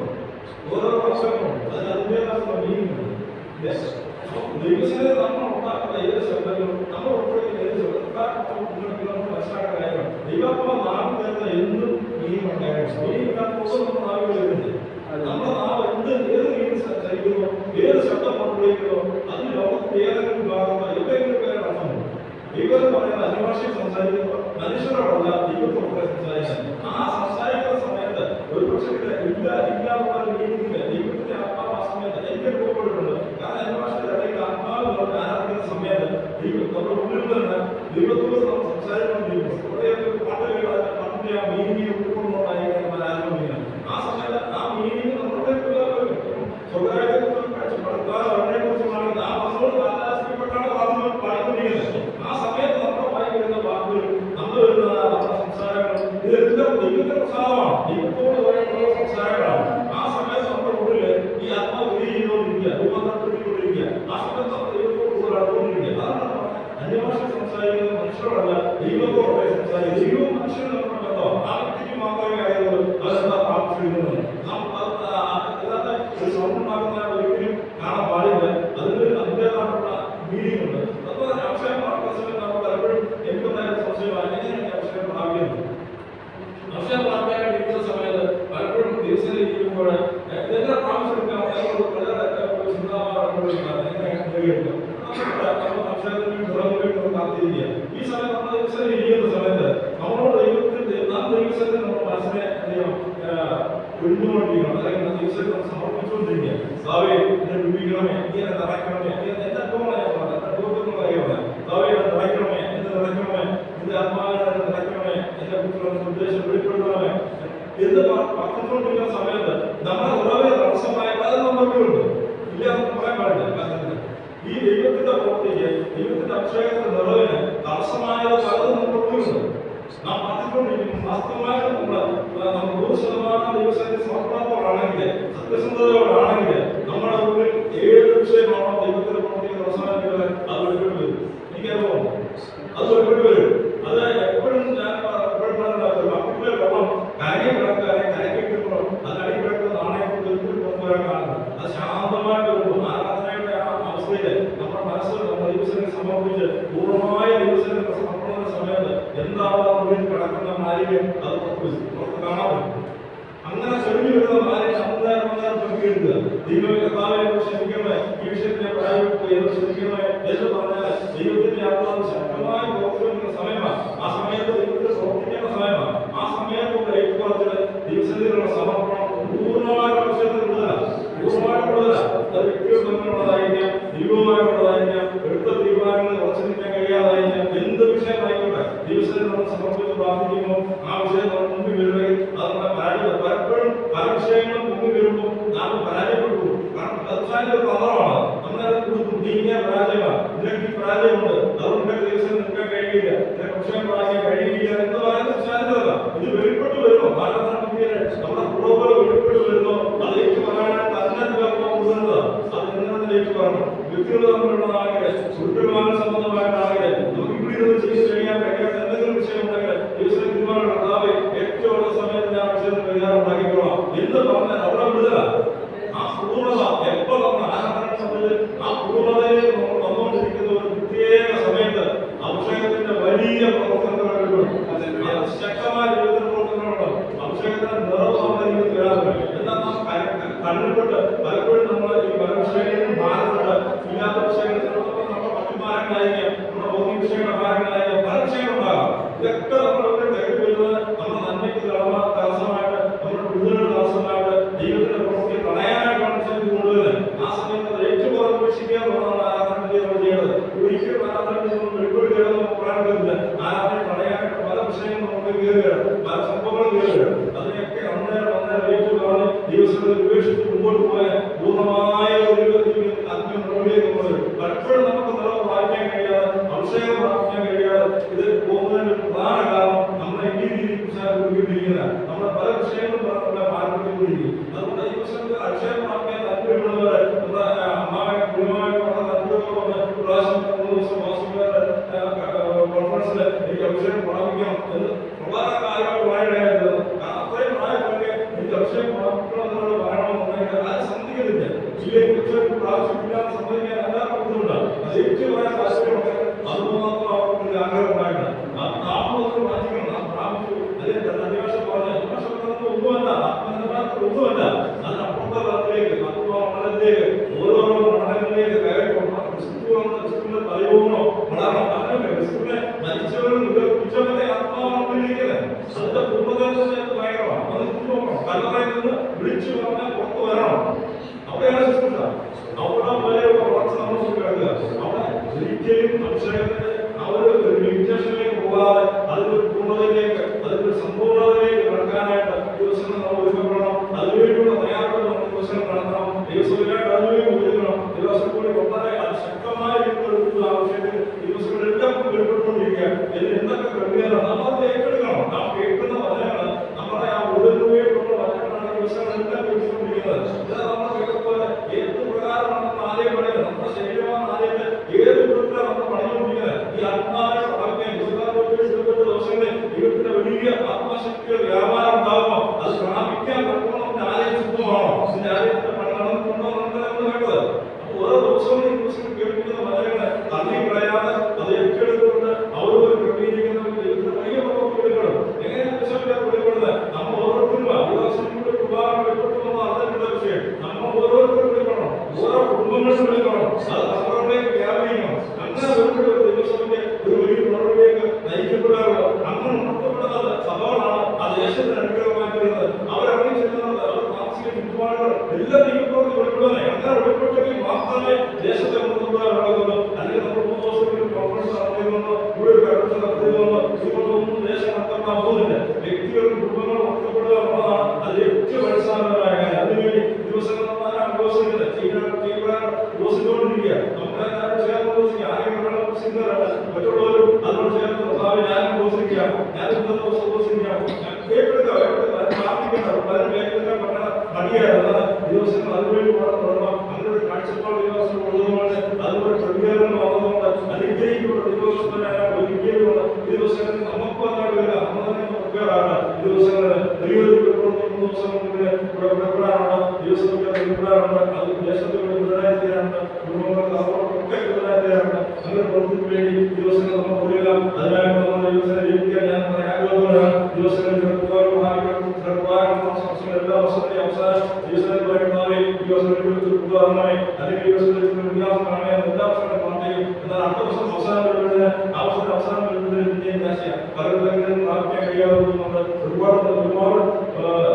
അതിന് അതിൻ്റെതായിട്ടുള്ള മീനിങ്ങുണ്ട്. ദൈവസേന നമ്മൾ ഉണ്ടാക്കുന്ന ഏത് ശബ്ദങ്ങളും നമ്മൾ ഉൾപ്പെടുന്ന ഏത് ശബ്ദം മനസ്സിലാക്കുന്ന കാര്യമാണ്. ദൈവാത്മാ നാവിൽ വരുന്ന എന്തും മീനിങ് ഉണ്ടായിരുന്നു. മീനിങ് നമ്മുടെ നാവിൽ വരുന്നുണ്ട്. നമ്മുടെ നാവ് ഏത് മീനിങ് സംസാരിക്കുന്നു, ഏത് ശബ്ദം ഉപയോഗിക്കുന്നു, അതിന് ലോകത്തിന്റെ ഏതെങ്കിലും ഭാഗത്ത് എവിടെയെങ്കിലും പേരെ അർത്ഥമുണ്ട്. ദൈവം പറയുന്ന അന്യഭാഷയിൽ സംസാരിക്കുമ്പോൾ മനുഷ്യരോടല്ല ദൈവത്തോടെ സംസാരിക്കുന്നത്. ആ സംസാരിക്കുന്ന സമയത്ത് ഒരു പക്ഷേ ഇല്ലാത്ത മീനിങ്ങില്ല. ദൈവത്തിന്റെ ആത്മാവ് ആ സമയത്ത് എനിക്ക് അനുഭവപ്പെട്ടിട്ടുണ്ട്. കാരണം അന്യഭാഷയുടെ ഇടയിൽ ആത്മാവ് ആരാധിക്കുന്ന സമയത്ത് ദൈവം നമ്മുടെ ഉള്ളിൽ നിന്ന് ദൈവത്തോട് നമ്മൾ സംസാരിച്ചുകൊണ്ടിരിക്കും. പാട്ടുകൾ പാട്ടിന്റെ ആ മീനിങ് ഉൾക്കൊണ്ടുകൊണ്ടായിരിക്കും ആരാധന. ആ സമയത്ത് ആ മീനിങ് നമ്മുടെ സ്വകാര്യതയെക്കുറിച്ചും കാഴ്ചപ്പാടുകാർ അതിനെക്കുറിച്ചുമാണ് ആ വസ്തുക്കൾ ആരാധിക്കപ്പെട്ടാണ് വാക്കുകൾ പാടിക്കൊണ്ടിരിക്കുന്നത്. ആ സമയത്ത് നമ്മുടെ വായി വരുന്ന വാക്കുകൾ, നമ്മൾ വരുന്ന നമ്മുടെ സംസാരങ്ങൾ ഇതെല്ലാം ദൈവത്തിന്റെ പ്രസാദമാണ്. ദൈവത്തോട് പറയുന്ന സംസാരങ്ങളാണ്. ആ സമയത്ത് നമ്മുടെ ഉള്ളിൽ ഈ ആത്മാവ് ചെയ്തുകൊണ്ടിരിക്കുക, രൂപാന്തരപ്പെട്ടുകൊണ്ടിരിക്കുക. ആ സമയത്ത് നമ്മൾ ദൈവത്തോട് കൂടുതൽ അടുത്തുകൊണ്ടിരിക്കുക. അതാണ് അന്യഭാഷ സംസാരിക്കുന്ന മനുഷ്യരോടല്ല ദൈവത്തോടെ സംസാരിക്കുക. ദൈവവും മനുഷ്യനും നമ്മുടെ ബന്ധം ആ വ്യക്തിക്ക് മാത്രമേ അറിയുള്ളൂ. അതെന്താ പ്രാപിച്ചിരിക്കുന്നത്? ഒരു സൗണ്ട് ഉണ്ടാക്കുന്ന ഒരിക്കലും കാണാൻ പാടില്ല. അതിന് അതിൻ്റെതായിട്ടുള്ള മീനിങ് ഉണ്ട്. അതുപോലെ അക്ഷരം പ്രാർത്ഥന നമ്മൾ പലപ്പോഴും എനിക്കുണ്ടായ സംശയമാണ് എങ്ങനെയാണ് അക്ഷരം പ്രാപിക്കുന്നത്. അക്ഷരം പ്രാപിക്കാനിരിക്കുന്ന സമയത്ത് പലപ്പോഴും ദിവസം ഇരിക്കുമ്പോൾ ഇതെല്ലാം പ്രാപിച്ചെടുക്കാം അക്ഷരത്തിന് തുറന്നു കാത്തിരിക്കുക. ഈ സമയത്ത് നമ്മൾ ദിവസം ഇരിക്കുന്ന സമയത്ത് നമ്മളോട് ദൈവത്തിന്റെ ദൈവസ്ഥത്തിൽ നമ്മുടെ മനസ്സിനെ ഒഴിഞ്ഞുകൊണ്ടിരിക്കണം. അല്ലെങ്കിൽ ദിവസത്തിൽ നമ്മൾ സമർപ്പിച്ചുകൊണ്ടിരിക്കുക. സാവേ എന്നെ ഡുബിക്കണമേ, നീ എന്നെ നിറയ്ക്കണമേ, എന്റെ അനുഭവങ്ങളെ അനുഭവത്തിൽ അറിയാമേ. സാവേ എന്നെ നിറയ്ക്കണമേ, എന്നെ നിറയ്ക്കണമേ, എന്റെ ആത്മാവിനെ നിറയ്ക്കണമേ, എന്റെ കുട്ടികളുടെ ഉദ്ദേശം വെളിപ്പെടുത്തണമേ എന്ന് പ്രാർത്ഥിച്ചുകൊണ്ടിരിക്കുന്ന സമയത്ത് നമ്മുടെ ഉറവെ തടസ്സമായ പല നമ്മൾക്കുണ്ട്. ഇല്ല എന്ന് പറയാൻ പാടില്ല. ഈ ദൈവത്തിന്റെ പ്രവൃത്തിക്ക്, ദൈവത്തിന്റെ അഭിഷേകത്തിന്റെ നിറവിന് തടസ്സമായത് പലതും നമ്മൾക്കുണ്ട്. നാം പ്രാർത്ഥിച്ചുകൊണ്ടിരിക്കും. വാസ്തവമായിട്ട് നമ്മൾ 100% ദൈവസേന സമർപ്പണത്തോടാണെങ്കിൽ, സത്യസന്ധതയോടാണെങ്കിൽ നമ്മുടെ ഉള്ളിൽ ഏത് വിഷയമാണോ പൂർണ്ണമായ ദൈവസന്നിധിയിൽ സമർപ്പണ സമയത്ത് എന്താണ് ഉള്ളിൽ കിടക്കുന്ന മാലിന്യം അത് പുറത്ത് കാണാൻ പറ്റും. അങ്ങനെ ചൊല്ലി വരുന്ന മാലിന്യം അന്നേരം പൊക്കിയെടുക്കുക. ദൈവമേ കർത്താവേ ക്ഷമിക്കണമേ, ഈ വിഷയത്തിനെ പ്രായോഗികമായി ക്ഷമിക്കണമേ എന്ന് പറഞ്ഞാൽ ദൈവത്തിന്റെ ആത്മാവ് ശക്തമായി പ്രവർത്തിക്കുന്ന സമയമാണ്. ആ സമയത്ത് ദൈവത്തിൽ പ്രവർത്തിക്കേണ്ട സമയമാണ്. ആ സമയത്തുള്ള ഏറ്റുപറച്ചില് ദൈവസന്നിധിയിലുള്ള സമർപ്പണം പൂർണ്ണമായിട്ടുള്ള വിഷയത്തിൽ കൂടുതലാണ്. അത് വ്യക്തികൾ തമ്മിലുള്ളതായിരിക്കാം, ദൈവവുമായിട്ടുള്ളതായിരിക്കാം, എടുത്ത തീരുമാനങ്ങൾ ഉറച്ചു നിൽക്കാൻ കഴിയാതായിരിക്കാം, എന്ത് വിഷയമായിക്കോട്ടെ ദൈവസന്നിധിയിൽ നമ്മൾ സമർപ്പിച്ച് പ്രാർത്ഥിക്കുമ്പോൾ ആ വിഷയം നമ്മൾ മുമ്പിൽ വരുമെങ്കിൽ അത് നമ്മുടെ പലപ്പോഴും പല വിഷയങ്ങളും മുമ്പിൽ വരുമ്പോൾ നാം പരാജയപ്പെട്ടു പോകും. കാരണം ഒരു തന്ത്രമാണ്. നമ്മളത് കൊടുക്കും, നീ ഇങ്ങനെ പരാജയമാണ്, നിനക്ക് ഈ പരാജയമുണ്ട്, അതുകൊണ്ട് ദിവസം നിൽക്കാൻ കഴിയില്ല, നിനക്ക് വിഷയം പറയാൻ കഴിയില്ല എന്ന് പറയുന്നത് സാധ്യതയല്ല. ഇത് വെളിപ്പെട്ട് വരുമോ നമ്മുടെ പുറപോലെ വെളിപ്പെട്ട് വരുന്നോ അത് ഏറ്റു പറയാനായിട്ട് അതിനേക്ക് പറഞ്ഞു. വ്യക്തികൾ തമ്മിലുള്ളതാകെ സുഹൃത്തുക്കളുമായി സംബന്ധമായിട്ടാകെ നമുക്ക് ഇവിടെ ഇരുന്ന് ചെയ്ത് കഴിയാൻ കഴിയാത്ത എന്തെങ്കിലും വിഷയമുണ്ടെങ്കിൽ ദിവസം തീരുമാനം കർത്താവേ ഏറ്റവും ഉള്ള സമയത്ത് ഞാൻ വിഷയത്തിൽ പരിഹാരം ഉണ്ടാക്കിക്കോളാം എന്ന് പറഞ്ഞാൽ അവിടെ വിടുതല. ആ പൂർണ്ണത എപ്പോൾ നമ്മൾ ആരാധന സമയത്ത് ആ പൂർണ്ണതയിലേക്ക് നമ്മൾ വന്നുകൊണ്ടിരിക്കുന്ന ഒരു പ്രത്യേക സമയത്ത് അഭിഷേകത്തിന്റെ വലിയ പ്രവർത്തനങ്ങൾ ശക്തമായ ജീവിതത്തിൽ പ്രവർത്തനങ്ങളുണ്ടാവും. അഭിഷേകത്തിന്റെ നിറവ് നമ്മുടെ ജീവിതത്തിൽ വരാതെ എന്നാൽ നാം കണ്ണിൽപ്പെട്ട് പലപ്പോഴും നമ്മൾ ഈ പല വിഷയങ്ങളിലും ഭാരപ്പെട്ട് ഇല്ലാത്ത വിഷയങ്ങൾ നമ്മുടെ മറ്റു ഭാരങ്ങളായിരിക്കാം, നമ്മുടെ ഭൗതിക വിഷയങ്ങളുടെ ഭാരങ്ങളായിരിക്കാം, പല വിഷയങ്ങളുണ്ടാകാം. ഇതൊക്കെ നമ്മളൊക്കെ തിരക്കി വരുന്നത് നമ്മുടെ നന്മയ്ക്ക് തടസ്സമായിട്ട്, നമ്മുടെ വിടുതലിന് തടസ്സമായിട്ട്, ദൈവത്തിന്റെ പ്രവൃത്തി തടയാനായിട്ടാണ് വിഷയത്തിൽ കൊണ്ടുവരുന്നത്. ആ സമയത്ത് ഏറ്റവും കുറവ് ഉപേക്ഷിക്കുക എന്നുള്ളതാണ് ആരാധന നമ്മൾ ചെയ്യുന്നത്. ഒരിക്കലും ആരാധന വെളിപ്പെടുത്തി നമുക്ക് പറയാൻ പറ്റില്ല. ആരാധന തടയാനായിട്ട് പല വിഷയങ്ങളും നമുക്ക് കയറുകയാണ്, പല സംഭവങ്ങളും കയറുകയാണ്. അതിനെയൊക്കെ അന്നേരം ഏറ്റു പറഞ്ഞ് ദിവസങ്ങളിൽ ഉപേക്ഷിച്ച് മുമ്പോട്ട് പോയ പൂർണ്ണമായ ഒരു ആത്മീയത്തിലേക്ക് പോകുന്നത് പലപ്പോഴും നമുക്ക് നിറവ് വായിക്കാൻ കഴിയാതെ, അഭിഷേകം പ്രാപിക്കാൻ കഴിയാതെ ഇത് പോകുന്നതിന്റെ പ്രധാന കാരണം നമ്മളെ ഈ രീതിയിൽ കുറിച്ചിരിക്കുന്ന നമ്മുടെ പല വിഷയങ്ങളും നമ്മളെ മാറ്റിക്കൊണ്ടിരിക്കും. അതുകൊണ്ട് ഈ വിഷയത്തിൽ അക്ഷയം പ്രാപിക്കാൻ താല്പര്യപ്പെടുന്നവരെ നമ്മുടെ അമ്മാവൻ കുടുംബമായിട്ട് വളരെ താല്പര്യമുള്ള പ്രാവശ്യം 3 ദിവസം കോൺഫറൻസിൽ എനിക്ക് അഭിഷേകം പ്രാപിക്കണം എന്ന് വളരെ കാര്യമായിട്ട് വായനയായിരുന്നു. അത്രയും പ്രായമൊക്കെ എനിക്ക് അഭിഷേകം പ്രാപിക്കണമെന്നുള്ള പറയണമെന്നുണ്ടെങ്കിൽ അത് സന്ധിക്കുന്നില്ല. ഇല്ലെങ്കിൽ പ്രാവശ്യമില്ലാതെ സമ്മതിക്കാൻ എല്ലാവർക്കും ബുദ്ധിമുട്ടാണ്. അത് ഏറ്റവും പറയാൻ താല്പര്യമുണ്ടെങ്കിൽ അതുമാത്രം അവർക്ക് ആഗ്രഹം ഉണ്ടായിട്ടുണ്ട്. ആ താമസം മാറ്റിക്കണം, നാം പ്രാപിച്ചു അതിന്റെ അധികാഷം പറഞ്ഞ ഒന്നുമല്ല, ആത്മനിർഭരത്തിൽ ഒന്നുമല്ല, അതിനപ്പുറത്തെ തലത്തിലേക്ക് ആത്മമണ്ഡലത്തിലേക്ക് ഓരോരോ മണ്ഡലങ്ങളിലേക്ക് കയറി കൊടുക്കണം. ക്രിസ്തുവിന്റെ തലയോണോ വളരണം. അങ്ങനെ ക്രിസ്തുവിനെ മരിച്ചവരും ഉയർപ്പിച്ചവരെ ആത്മാവിലിരിക്കുന്നത് അതിന്റെ പൂർണ്ണതയിൽ ഭയങ്കരമാണ്. അത് നോക്കണം, കല്ലറയിൽ നിന്ന് വിളിച്ചു പറഞ്ഞാൽ പുറത്തു വരണം. അവിടെയാണ് ശുശ്രൂഷ. അവിടെ വരെയുള്ള വളർച്ച നമ്മൾ കിടക്കുക. അവിടെ ഒരിക്കലും അഭിഷേകത്തിന്റെ ആ ഒരു ലിമിറ്റേഷനിലേക്ക് പോകാതെ അതിലൊരു പൂർണ്ണതയിലേക്ക്, അതിലൊരു സമ്പൂർണ്ണതയിലേക്ക് കടക്കാനായിട്ട് ദിവസങ്ങൾ നമ്മൾ ഒരുക്കപ്പെടണം. അതിനുവേണ്ടിയുള്ള തയ്യാറെടുപ്പ് നമ്മൾ ദിവസങ്ങൾ നടത്തണം. ദിവസങ്ങളിലായിട്ട് അതിനുവേണ്ടി ഒരുക്കണം. ദിവസം കൂടി വളരെ അതിശക്തമായ രീതിയിൽ ആവശ്യത്തിൽ ദിവസങ്ങളെല്ലാം വെളിപ്പെട്ടുകൊണ്ടിരിക്കുക. ഇതിൽ എന്തൊക്കെ ക്രമീകരണം നമ്മൾ അത് ഏറ്റെടുക്കണം. നാം കേൾക്കുന്ന വചനങ്ങൾ നമ്മുടെ ആ ഉടലുവേണ്ടുള്ള വചനങ്ങളാണ് ദിവസങ്ങളെല്ലാം കേട്ടുകൊണ്ടിരിക്കുന്നത്. ഇത് നമ്മൾ കേൾക്കുമ്പോൾ ഏത് പ്രകാരമാണെന്ന് ആദ്യം പറയുന്നത് നമ്മുടെ ശരീരമാണ് ആദ്യത്തെ ഏത് വിധത്തിലാണ് നമ്മൾ പണിഞ്ഞുകൊണ്ടിരിക്കുന്നത്. ഈ ആത്മാവിനെ വളർത്താൻ ദിവസങ്ങളിൽ ദൈവത്തിന്റെ വലിയ ആത്മശക്തിയുടെ വ്യാപാരം ഉണ്ടാകുമോ അത് പ്രാപിക്കാൻ പറ്റുന്ന ആലയം ശുദ്ധമാണോ, ഇതിന്റെ ആലയത്തിന്റെ പണി നടന്നിട്ടുണ്ടോ എന്നൊക്കെ നമ്മൾ വേണ്ടത്. അപ്പൊ ഓരോ ദിവസവും ഈ ദിവസം കേൾക്കുന്ന വചനങ്ങളെ തള്ളി കളയാതെ അത് ഏറ്റെടുത്തുകൊണ്ട് അവരൊരു ക്രമീകരിക്കുന്ന ദൈവത്തിന്റെ വലിയ പ്രവർത്തി വെളിപ്പെടും. എങ്ങനെയാണ് വിശ്വസിക്കാൻ വെളിപ്പെടുന്നത്? നമ്മൾ ഓരോരുത്തരും ദിവസത്തിലൂടെ കുർബാന വെളിപ്പെടുത്തുന്ന അതിന്റെ വിഷയം നമ്മൾ ഓരോരുത്തരും വെളിപ്പെടണം. ഓരോ കുടുംബങ്ങളും വെളിപ്പെടണം. അത് നമ്മളിലേക്ക് വ്യാപിക്കണം. അങ്ങനെ വെളിപ്പെടുന്ന ദിവസത്തിന്റെ ഒരു വലിയ ഉണർവിലേക്ക് നയിക്കപ്പെടാറുള്ളൂ. അങ്ങനെ ഉണർത്തപ്പെടുന്നത് സഭകളാണ്. ആ ദേശത്തിന് അനുഗ്രഹമായിട്ട് വരുന്നത്. അവരവിടെ ചെല്ലുന്നത് അവർ താമസിക്കുന്ന ചുറ്റുപാടുകൾ എല്ലാ ദൈവപ്രവൃത്തി വെളിപ്പെടുന്നത്. അങ്ങനെ വെളിപ്പെട്ടെങ്കിൽ മാത്രമേ ദേശത്തെ ഉണർത്തുവാനുള്ളൂ. അല്ലെങ്കിൽ നമ്മൾ 3 ദിവസത്തിൽ കോൺഫറൻസ് നടത്തിയതുകൊണ്ടോ ഇവിടെ ഒരു കൺവെൻഷൻ നടത്തിയതുകൊണ്ടോ ഇതുകൊണ്ടൊന്നും ദേശം നടത്താൻ പോകുന്നില്ല. വ്യക്തികളും കുടുംബങ്ങളും ഉണർത്തപ്പെടുക എന്നുള്ളതാണ് അത് ഏറ്റവും അടിസ്ഥാനപരമായ കാര്യം. അതിനുവേണ്ടി ദിവസങ്ങൾ ആഘോഷിക്കുന്നത് ഘോഷിച്ചുകൊണ്ടിരിക്കുക. നമ്മളെ ചേർന്ന് ഘോഷിക്കുക. ആരെങ്കിലും ഘോഷിക്കുന്നവരല്ല, മറ്റുള്ളവരും അതിനോട് ചേർന്ന് ഞാനും ഘോഷിക്കാം, ഞാൻ ഇന്നത്തെ ദിവസം ഘോഷിക്കാം, ഞാൻ കേട്ടെടുക്കാം, പ്രാർത്ഥിക്കണം. പലരും ഏറ്റെടുക്കാൻ പറ്റുന്ന മടിയാണ്. ദിവസങ്ങൾ അതുവഴി തുടങ്ങണം. അങ്ങനെ ഒരു കാഴ്ചപ്പാട് ദിവസം ഉള്ളതുകൊണ്ട് അതുപോലെ ക്രമീകരണം വന്നതുകൊണ്ട് അനുഗ്രഹിക്കപ്പെട്ട ദിവസത്തിന് ഒരിക്കലുമുള്ള ഈ ദിവസങ്ങളിൽ നമുക്ക് വന്നായിട്ട് വരിക. നമ്മൾ തന്നെ പ്രിപ്പയറാണ്. ഈ ദിവസങ്ങളിൽ ദൈവത്തിൽപ്പെടുന്ന 3 ദിവസം മുന്നിൽ ഇവിടെ പ്രിപ്പയറാണ്. ദിവസങ്ങൾക്ക് പ്രിപ്പയറാണ്. അത് ദേശത്തിൽ പ്രിപ്പയറായി തീരാറുണ്ട്. കുടുംബങ്ങൾക്ക് അവർക്ക് ഒക്കെ പ്രിപ്പയറായി തീരാറുണ്ട്. അങ്ങനെ പ്രവൃത്തിക്ക് വേണ്ടി ദിവസങ്ങൾ നമ്മൾ കൂടുക. അതിനായിട്ട് നമ്മൾ ദിവസം ജീവിക്കാൻ ഞാൻ ആഗ്രഹമാണ്. ദിവസങ്ങൾ എല്ലാ വർഷത്തെ അവസാനം ദിവസത്തിൽ പറയുന്നവരെ ദിവസങ്ങളിൽ അല്ലെങ്കിൽ ദിവസത്തിൽ വിദ്യാഭ്യാസം കാണുക എല്ലാ വർഷങ്ങളും പ്രാർത്ഥിക്കും. എന്നാൽ അടുത്ത വർഷം അവസാനം വരുന്നത് ആ വർഷത്തെ അവസാനം വരുന്നത് ഇന്ത്യൻ രാഷ്ട്രീയ പലരും പ്രാർത്ഥിക്കാൻ കഴിയാവുന്നതുകൊണ്ട് ഒരുപാട്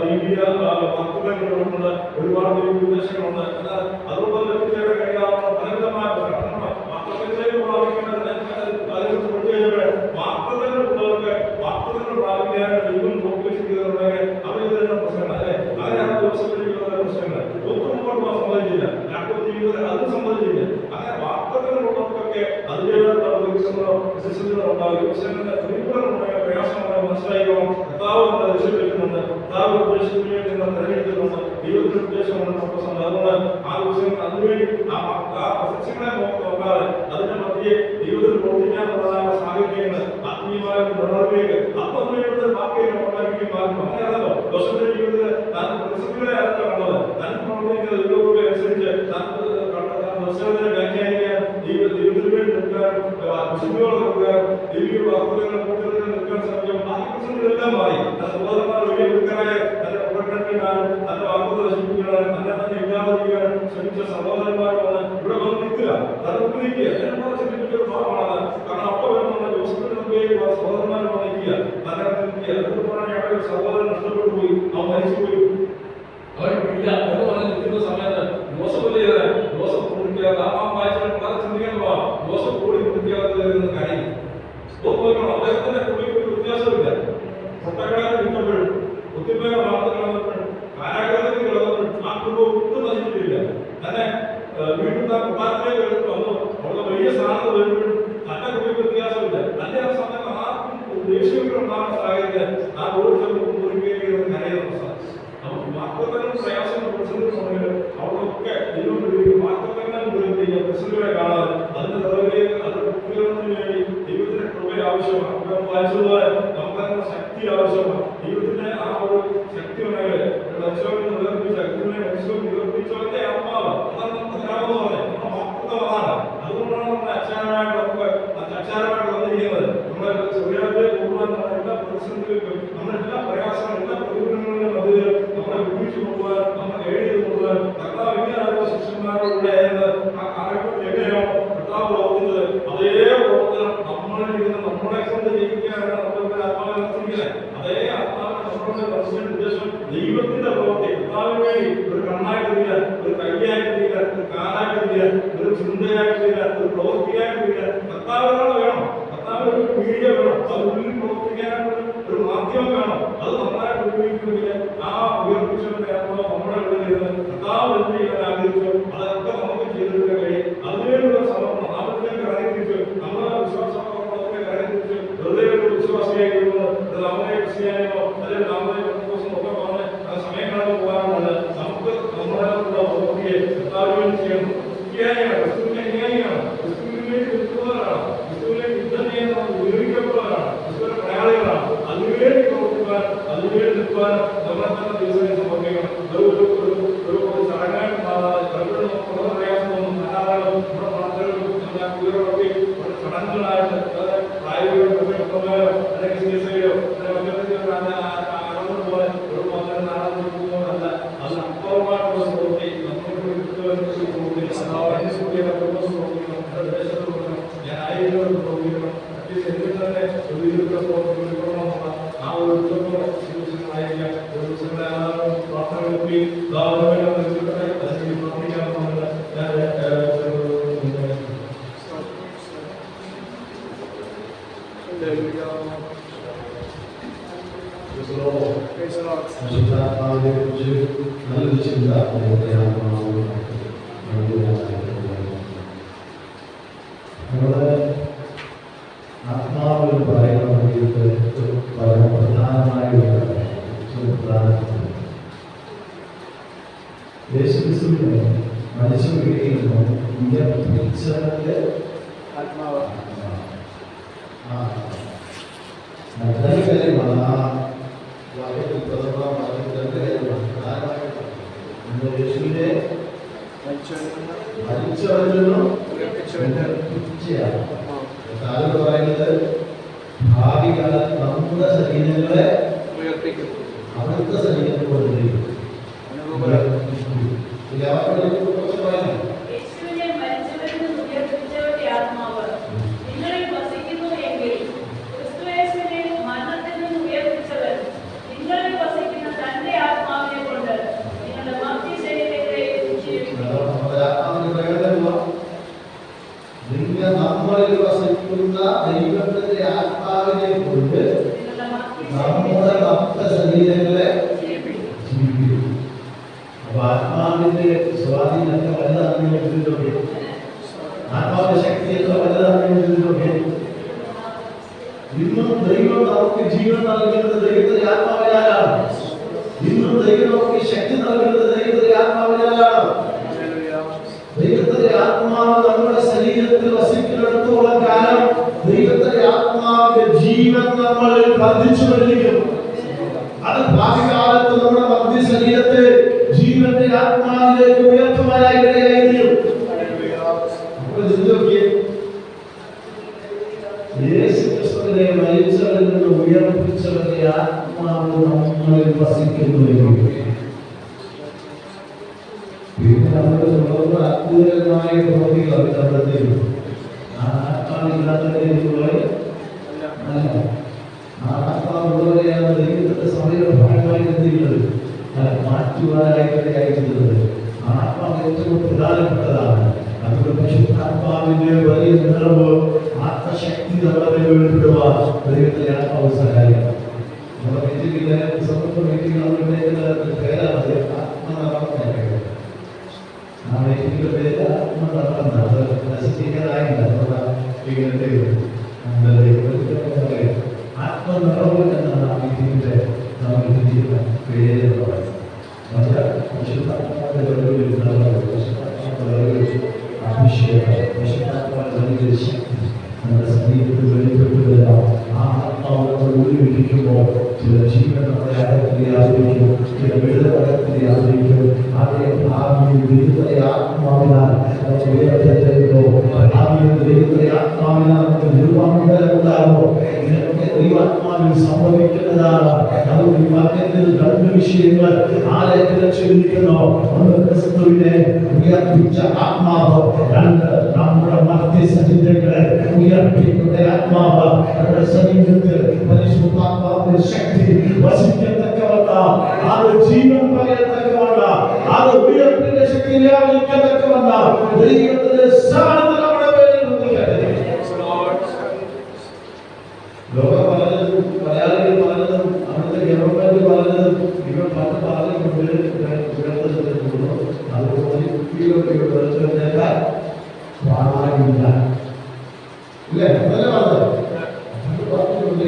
ദൈവീയ വാക്കുകളുണ്ട്, ഒരുപാട് ദൈവ ഉപദേശങ്ങളുണ്ട്. എന്നാൽ അതുകൊണ്ട് എത്തിച്ചേരാൻ കഴിയാവുന്ന പലവിധമായ വാർത്തകളിലേക്ക് പ്രാപിക്കേണ്ടത് അതിനെക്കുറിച്ച് പഠിച്ചു വാർത്തകളുള്ളവർക്ക് വാർത്തകൾ പ്രാപിക്കാൻ ദൈവം നോക്കി വെച്ചിട്ടുണ്ടെങ്കിൽ അവരിത് തന്നെ പ്രശ്നങ്ങൾ അല്ലെ അങ്ങനെയാണ് ദിവസത്തിൽ ജീവിതത്തിലെ പ്രശ്നങ്ങൾ. ഒന്നും മുമ്പോട്ട് സമ്മതിച്ചില്ല, രാഷ്ട്രീയ ജീവിതത്തിൽ അതും സമ്മതിച്ചില്ല. അങ്ങനെ വാർത്തകളുള്ളവർക്കൊക്കെ അതിൻ്റെതായിട്ടുള്ള ഉണ്ടാകും. പ്രയാസമായി മനസ്സിലാക്കണം. കർത്താവ് നമ്മളെ രക്ഷപ്പെടുത്തുന്നുണ്ട്, കർത്താവ് ഉദ്ദേശത്തിന് വേണ്ടി നമ്മൾ തെരഞ്ഞെടുക്കുന്നുണ്ട്, ദൈവത്തിന്റെ ഉദ്ദേശമുണ്ട്. അതുകൊണ്ട് ആ ദിവസങ്ങൾ അതിനുവേണ്ടി ആ പ്രസക്തികളെ നോക്കാതെ അതിന്റെ മധ്യേ ദൈവത്തിൽ പ്രവർത്തിക്കാനുള്ളതായ സാഹചര്യങ്ങൾ ആത്മീയമായ നിലനിൽപ്പിലേക്ക് ആത്മനിർഭരത ബാക്കിയെ ഉണ്ടാക്കി മാറും. അങ്ങനെയാണല്ലോ ദോഷത്തിന്റെ ജീവിതത്തിൽ താൻ പ്രസക്തികളെ ആരല്ല കണ്ടത്, താൻ പ്രവർത്തിക്കുന്ന ദൈവത്തെ അനുസരിച്ച് ദർശനത്തിനെ വ്യാഖ്യാനിക്കാൻ ദൈവത്തിന് വേണ്ടി നിൽക്കാൻ വിശുദ്ധിയോടെ നിൽക്കാൻ ദൈവിക വാക്കുകളുടെ കൂട്ടത്തിൽ നിൽക്കാൻ ശ്രമിക്കും. ആ പ്രശ്നങ്ങളെല്ലാം മാറി സഹോദരന്മാർ വലിയ വിൽക്കാനായ തന്റെ പ്രകടനത്തിനാണ് തന്റെ വാക്കുകൾ നശിപ്പിക്കാനും തന്നെ തന്നെ ഇല്ലാതെ ചെയ്യാൻ ശ്രമിച്ച സഹോദരന്മാരാണ് ഇവിടെ വന്ന് നിൽക്കുക. തലമുക്ക് നിൽക്കുക എന്നെ ചിന്തിപ്പിച്ച ഭാഗമാണ്. കാരണം അപ്പോൾ വരുന്ന ദിവസത്തിന് മുമ്പേ സഹോദരന്മാർ വന്നിരിക്കുക, തന്നെ നിൽക്കുക. അതുകൊണ്ടാണ് ഞങ്ങളുടെ സഹോദരൻ നഷ്ടപ്പെട്ടു പോയി, അവൻ മരിച്ചുപോയി, അവൻ ഇല്ല എന്ന് പറഞ്ഞ് നിൽക്കുന്ന സമയത്ത് ജോസഫ് ജോസഫ് കുടിക്കാതെ ആ വായിച്ചാൽ വളരെ ചിന്തിക്കാൻ ജോസഫ് കൂടി കുടിക്കാതെ കാര്യം നോക്കണം. അദ്ദേഹത്തിന്റെ കുടിക്ക് വ്യത്യാസമില്ല. സത്തക്കാരെ വിട്ടപ്പോഴും ഒത്തിരി വാർത്തകളാകുമ്പോഴും കാരാഗ്രഹത്തിൽ കിടന്നപ്പോഴും ആ കുടുംബം ഒട്ടും നശിച്ചിട്ടില്ല. തന്നെ വീണ്ടും കുമാരത്തിലേക്ക് എടുത്തു വന്നു അവിടെ വലിയ സ്ഥാനത്ത് വരുമ്പോഴും തന്റെ കുടിക്ക് വ്യത്യാസമില്ല. തന്റെ ആ സമയത്ത് ആർക്കും ദേഷ്യങ്ങളുണ്ടാകുന്ന സാഹചര്യം ആ ഓരോരുത്തരും മുറിക്കുകയും കരയുന്ന നമുക്ക് വാർത്തകളും പ്രയാസങ്ങളും പ്രശ്നങ്ങളുണ്ടെങ്കിൽ അവിടെയൊക്കെ ദൈവം വിളിക്കും. വാർത്തകളും പ്രശ്നങ്ങളെ കാണാതെ അതിന്റെ നിറവിലേക്ക് അതിന്റെ കുട്ടികൾക്ക് വേണ്ടി ദൈവത്തിന്റെ കൃപ ആവശ്യമാണ്. വായിച്ചതുപോലെ നമുക്ക് ശക്തി ആവശ്യമാണ്. ദൈവത്തിന്റെ ആ ഒരു ശക്തി ഉണ്ടെങ്കിൽ മനുഷ്യനെ നിവർത്തിച്ചവന്റെ ആത്മാവ് അതാണ് നമുക്ക് ധാരാളം നമ്മുടെ വാർത്തകൾ അതാണ്. അതുകൊണ്ടാണ് നമ്മുടെ അച്ചാരമായിട്ട് വന്നിരിക്കുന്നത്. നമ്മുടെ സൂര്യാവിലെ പോകുവാൻ എല്ലാ പ്രതിസന്ധികൾക്കും നമ്മളെല്ലാ പ്രയാസങ്ങളും എല്ലാ പ്രതികൂലങ്ങളിലും മധ്യത്തിൽ നമ്മളെ വിളിച്ചു കൊണ്ടുപോകാൻ നമ്മളെ ഗൈഡ് ചെയ്ത് കൊണ്ടുപോകാൻ കർത്താവ് എങ്ങനെയാണോ ശിഷ്യന്മാരുടെ ആ കാലഘട്ടത്തിൽ എങ്ങനെയാണോ കർത്താവ് പ്രവർത്തിച്ചത് അതേ പ്രവർത്തനം നമ്മളിരിക്കുന്ന നമ്മളെ കൊണ്ട് ജയിക്കാനാണ് നമ്മൾക്ക് ആത്മാവിനെ നിർത്തിക്കുന്നത്. അതേ ആത്മാവിനെ നമ്മളുടെ ദർശന ഉദ്ദേശം ദൈവത്തിന്റെ പ്രവർത്തി കർത്താവിന് വേണ്ടി ഒരു കണ്ണായിട്ടില്ല, ഒരു കൈയായിട്ടില്ല, ഒരു കാലായിട്ടില്ല, ഒരു ചിന്തയായിട്ടില്ല, ഒരു പ്രവൃത്തിയായിട്ടില്ല. കർത്താവിനാണ് വേണം, കർത്താവ് ഒരു മീഡിയ വേണം, അത് ഉള്ളിൽ പ്രവർത്തിക്കാനായിട്ട് ഒരു മാധ്യമം വേണം. അത് നന്നായിട്ട് ഉപയോഗിക്കുമെങ്കിൽ ആ ഉയർപ്പിച്ചവന്റെ ആത്മാവ് നമ്മുടെ ഉള്ളിൽ ഇരുന്ന് കർത്താവ് എന്ത് ചെയ്യാൻ ആഗ്രഹിച്ചു അതൊക്കെ നമുക്ക് ചെയ്തെടുക്കാൻ കഴിയും. അതിനുവേണ്ടിയുള്ള സമർപ്പണം നാമത്തിലേക്ക് കരയിപ്പിച്ചു നമ്മുടെ വിശ്വാസത്തെ കരയിപ്പിച്ചു വെറുതെ ഒരു വിശ്വാസിയായിരുന്നു നാമത്തെ ക്രിസ്ത്യാനിയോ അല്ലെങ്കിൽ നാമത്തെ ദിവസം ഒക്കെ പറഞ്ഞ് സമയം കടന്നു പോകാറുണ്ട്. നമുക്ക് നമ്മുടെ പ്രവൃത്തിയെ കർത്താവിന് വേണ്ടി ചെയ്യണം. ക്രിസ്ത്യാനിയാണ്, ക്രിസ്തുവിന്റെ ജ്ഞാനിയാണ്, ക്രിസ്തുവിന് വേണ്ടി നിൽക്കുന്നവരാണ്, ക്രിസ്തുവിനെ യുദ്ധം ചെയ്യാൻ നമ്മൾ ഉപയോഗിക്കപ്പെടുന്നവരാണ്, ക്രിസ്തുവിന്റെ മലയാളികളാണ്. അതിനുവേണ്ടി പ്രവർത്തിക്കാൻ അതിനുവേണ്ടി നിൽക്കാൻ നമ്മളെ തന്നെ ദിവസം സമർപ്പിക്കണം. ഒരു ചടങ്ങായിട്ട് മാറാതെ പലപ്പോഴും നമുക്ക് വളരെ പ്രയാസമൊന്നും ധാരാളം നമ്മുടെ പ്രാർത്ഥനകളും നമ്മുടെ ഉയർത്തി ചടങ്ങുകളായിട്ട് പ്രായോഗികയോ അല്ലെങ്കിൽ ചികിത്സയോ പോലെ ഒരു മാത്രം നാളെ അത് അപ്പുറമായിട്ടുള്ള പ്രവൃത്തി ഞാൻ ആയിരം പ്രവർത്തിക്കണം തന്നെ ആ ഒരു ആയിരിക്കാം. ഒരു ദിവസങ്ങളെ പ്രാർത്ഥനകളൊക്കെ നല്ലൊരു ചിന്ത നമ്മുടെ ആത്മാവിൽ പറയുന്ന പരമപ്രധാനമായ യേശുക്രിസ്തുവിനെ മനുഷ്യ വീട്ടിൽ നിന്നും ഉയർപ്പിച്ചവന്റെ ആത്മാവ് നല്ല കാര്യമാണ്. ആ വാക്യത്തിൽ രണ്ട് കാര്യമാണ് പ്രധാനമായിട്ട്. യേശുവിനെ മരിച്ചവരിൽ നിന്നും ഉയർപ്പിച്ചയാണ്. നമ്മുടെ ശരീരങ്ങളെ ഉയർപ്പിക്കുന്നു. അവിടുത്തെ ശരീരത്തിൽ കൊണ്ടുവരും. യേശുവിനെ മരിച്ചവരിൽ നിന്ന് ഉയർപ്പിച്ചവരുടെ ആത്മാവ് നിങ്ങളിൽ വസിക്കുന്നു എങ്കിൽ ക്രിസ്തുയേശുവിനെ മരണത്തിൽ നിന്ന് ഉയർപ്പിച്ചവർ നിങ്ങളിൽ വസിക്കുന്ന തന്റെ ആത്മാവിനെ കൊണ്ട് നിങ്ങളുടെ മർത്യ ശരീരങ്ങളെ ജീവിപ്പിക്കും. നമ്മളിൽ വസിക്കുന്ന ദൈവത്തിന്റെ ആത്മാവിനെ കൊണ്ട് നമ്മുടെ ഭക്ത ശരീരങ്ങളെ ജീവിപ്പിക്കും. അപ്പൊ ആത്മാവിന്റെ സ്വാധീനത്തെ വലുതാണെന്ന് ചിന്തിച്ചോക്കെ, ആത്മാവിന്റെ ശക്തിയൊക്കെ വലുതാണെന്ന് ചിന്തിച്ചോക്കെ. ഇന്നും ദൈവം നമുക്ക് ജീവൻ നൽകുന്നത് ദൈവത്തിന്റെ ആത്മാവിനാലാണ്. ഇന്നും ദൈവം നമുക്ക് ശക്തി നൽകുന്നത് ദൈവത്തിന്റെ ആത്മാവിനാലാണ്. ദൈവത്തിന്റെ ആത്മാവ് നമ്മുടെ ശരീരത്തിൽ വസിക്കുന്നിടത്തോളം കാലം ദൈവത്തിന്റെ ആത്മാവിന്റെ ജീവൻ നമ്മളിൽ വർദ്ധിച്ചു വരികയും അത് ഭാവികാലത്ത് നമ്മുടെ മധ്യ ശരീരത്തെ ജീവന്റെ ആത്മാവിലേക്ക് ഉയർത്തുവാനായിടയായിരിക്കും. യേശു ക്രിസ്തുവിനെ മരിച്ചവരിൽ നിന്ന് ഉയർപ്പിച്ചവരുടെ ആത്മാവ് നമ്മളിൽ വസിക്കുന്നു. പിന്നെ നമ്മുടെ അത്ഭുതകരമായ പ്രവൃത്തികൾ നടത്തുന്നു. ആ ആത്മാവില്ലാത്തവരെ ആത്മാവുള്ളവരെയാണ് ദൈവത്തിന്റെ സമയം ഭാഗമായി എത്തിയിട്ടുള്ളത്. മാറ്റുവാനായിട്ട് അയക്കുന്നത് ആത്മാവ് ഏറ്റവും പ്രധാനപ്പെട്ടതാണ്. അതുകൊണ്ട് പരിശുദ്ധാത്മാവിന്റെ വലിയ നിറവ് ആത്മശക്തി നമ്മളെ വെളിപ്പെടുവാൻ ദൈവത്തിന്റെ ആത്മാവ് സഹായിക്കും. നമ്മുടെ മീറ്റിംഗിലെ സമൂഹ മീറ്റിംഗ് പേരാണ് ആത്മനടനം. ആ മീറ്റിംഗിന്റെ പേര് ആത്മനടനം. അത് നശിപ്പിക്കാനായില്ല. ആത്മനിറവ് എന്നാണ് ആ മീറ്റിംഗിന്റെ പേര് പറയുന്നത്. അഭിഷേകം ശക്തി നമ്മുടെ ശരീരത്തിൽ വെളിപ്പെട്ടു വരാം. ആ ആത്മാവ് നമ്മൾ ഉള്ളിലിരിക്കുമ്പോൾ ചില ജീവൻ നമ്മുടെ അകത്തിൽ ആഗ്രഹിക്കും, ചില വിടുതലകത്തിൽ ആഗ്രഹിക്കും. അതേ ഭാവിയിൽ ദൈവത്തെ ആത്മാവിനാൽ ഉയർത്തുന്നു. ഭാവിയിൽ ദൈവത്തെ ആത്മാവിനാൽ നമുക്ക് നിർവാഹനം ഉണ്ടാകുമോ? ഇതിനൊക്കെ ദൈവാത്മാവിൽ സംഭവിക്കുന്നതാണ്. അതുകൊണ്ട് ഈ വാക്യത്തിൽ രണ്ട് വിഷയങ്ങൾ ആലയത്തിൽ ചിന്തിക്കുന്നു. ഒന്ന് ക്രിസ്തുവിനെ ഉയർപ്പിച്ച ആത്മാവ്, രണ്ട് നമ്മുടെ മധ്യ ശരീരങ്ങളെ ഉയർപ്പിക്കുന്ന ആത്മാവ്. നമ്മുടെ ശരീരത്തിൽ പരിശുദ്ധാത്മാവിന്റെ ശക്തി വസിക്കത്തക്കവണ്ണ, അത് ജീവൻ പകരത്തക്കവണ്ണ, അത് ഉയർപ്പിന്റെ ശക്തി വ്യാപിക്കത്തക്കവണ്ണ ദൈവത്തിന്റെ സാന്നിധ്യം നമ്മുടെ പേരിൽ ലോകം പറഞ്ഞതും മലയാളികൾ പറഞ്ഞതും അവിടുത്തെ ഗവൺമെന്റ് പറഞ്ഞതും ഇവർ പണ്ട് പറഞ്ഞുകൊണ്ട് ഉയർത്തുന്നു. അതുപോലെ കുട്ടികളൊക്കെ പാടില്ല. ഇല്ലേ? അതല്ല പറഞ്ഞത്. അതുകൊണ്ട്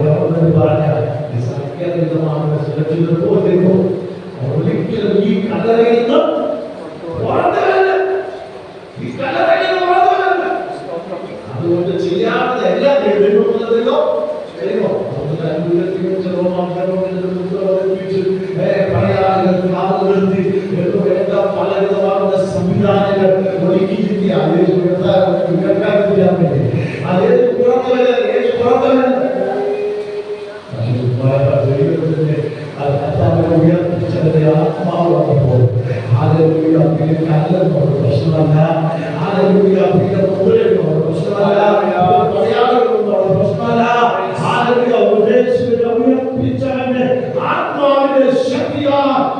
ഗവൺമെന്റ് പറഞ്ഞ സംഖ്യാതീതമാണ് സുരക്ഷിതത്വം. ഒരിക്കലും ഈ കല്ലറയിൽ നിന്ന് അതുകൊണ്ട് ചെയ്യാവുന്ന എല്ലാം ചെയ്യുമോ? പലവിധമാകുന്ന സംവിധാനങ്ങൾ ഒരുക്കിയിരിക്കുക. അതേത് ഉയർപ്പിച്ചതിന്റെ ആത്മാവ് വന്നപ്പോൾ പ്രശ്നമല്ല. ഉയർപ്പിച്ചവന്റെ ആത്മാവിന്റെ ശക്തിയാൽ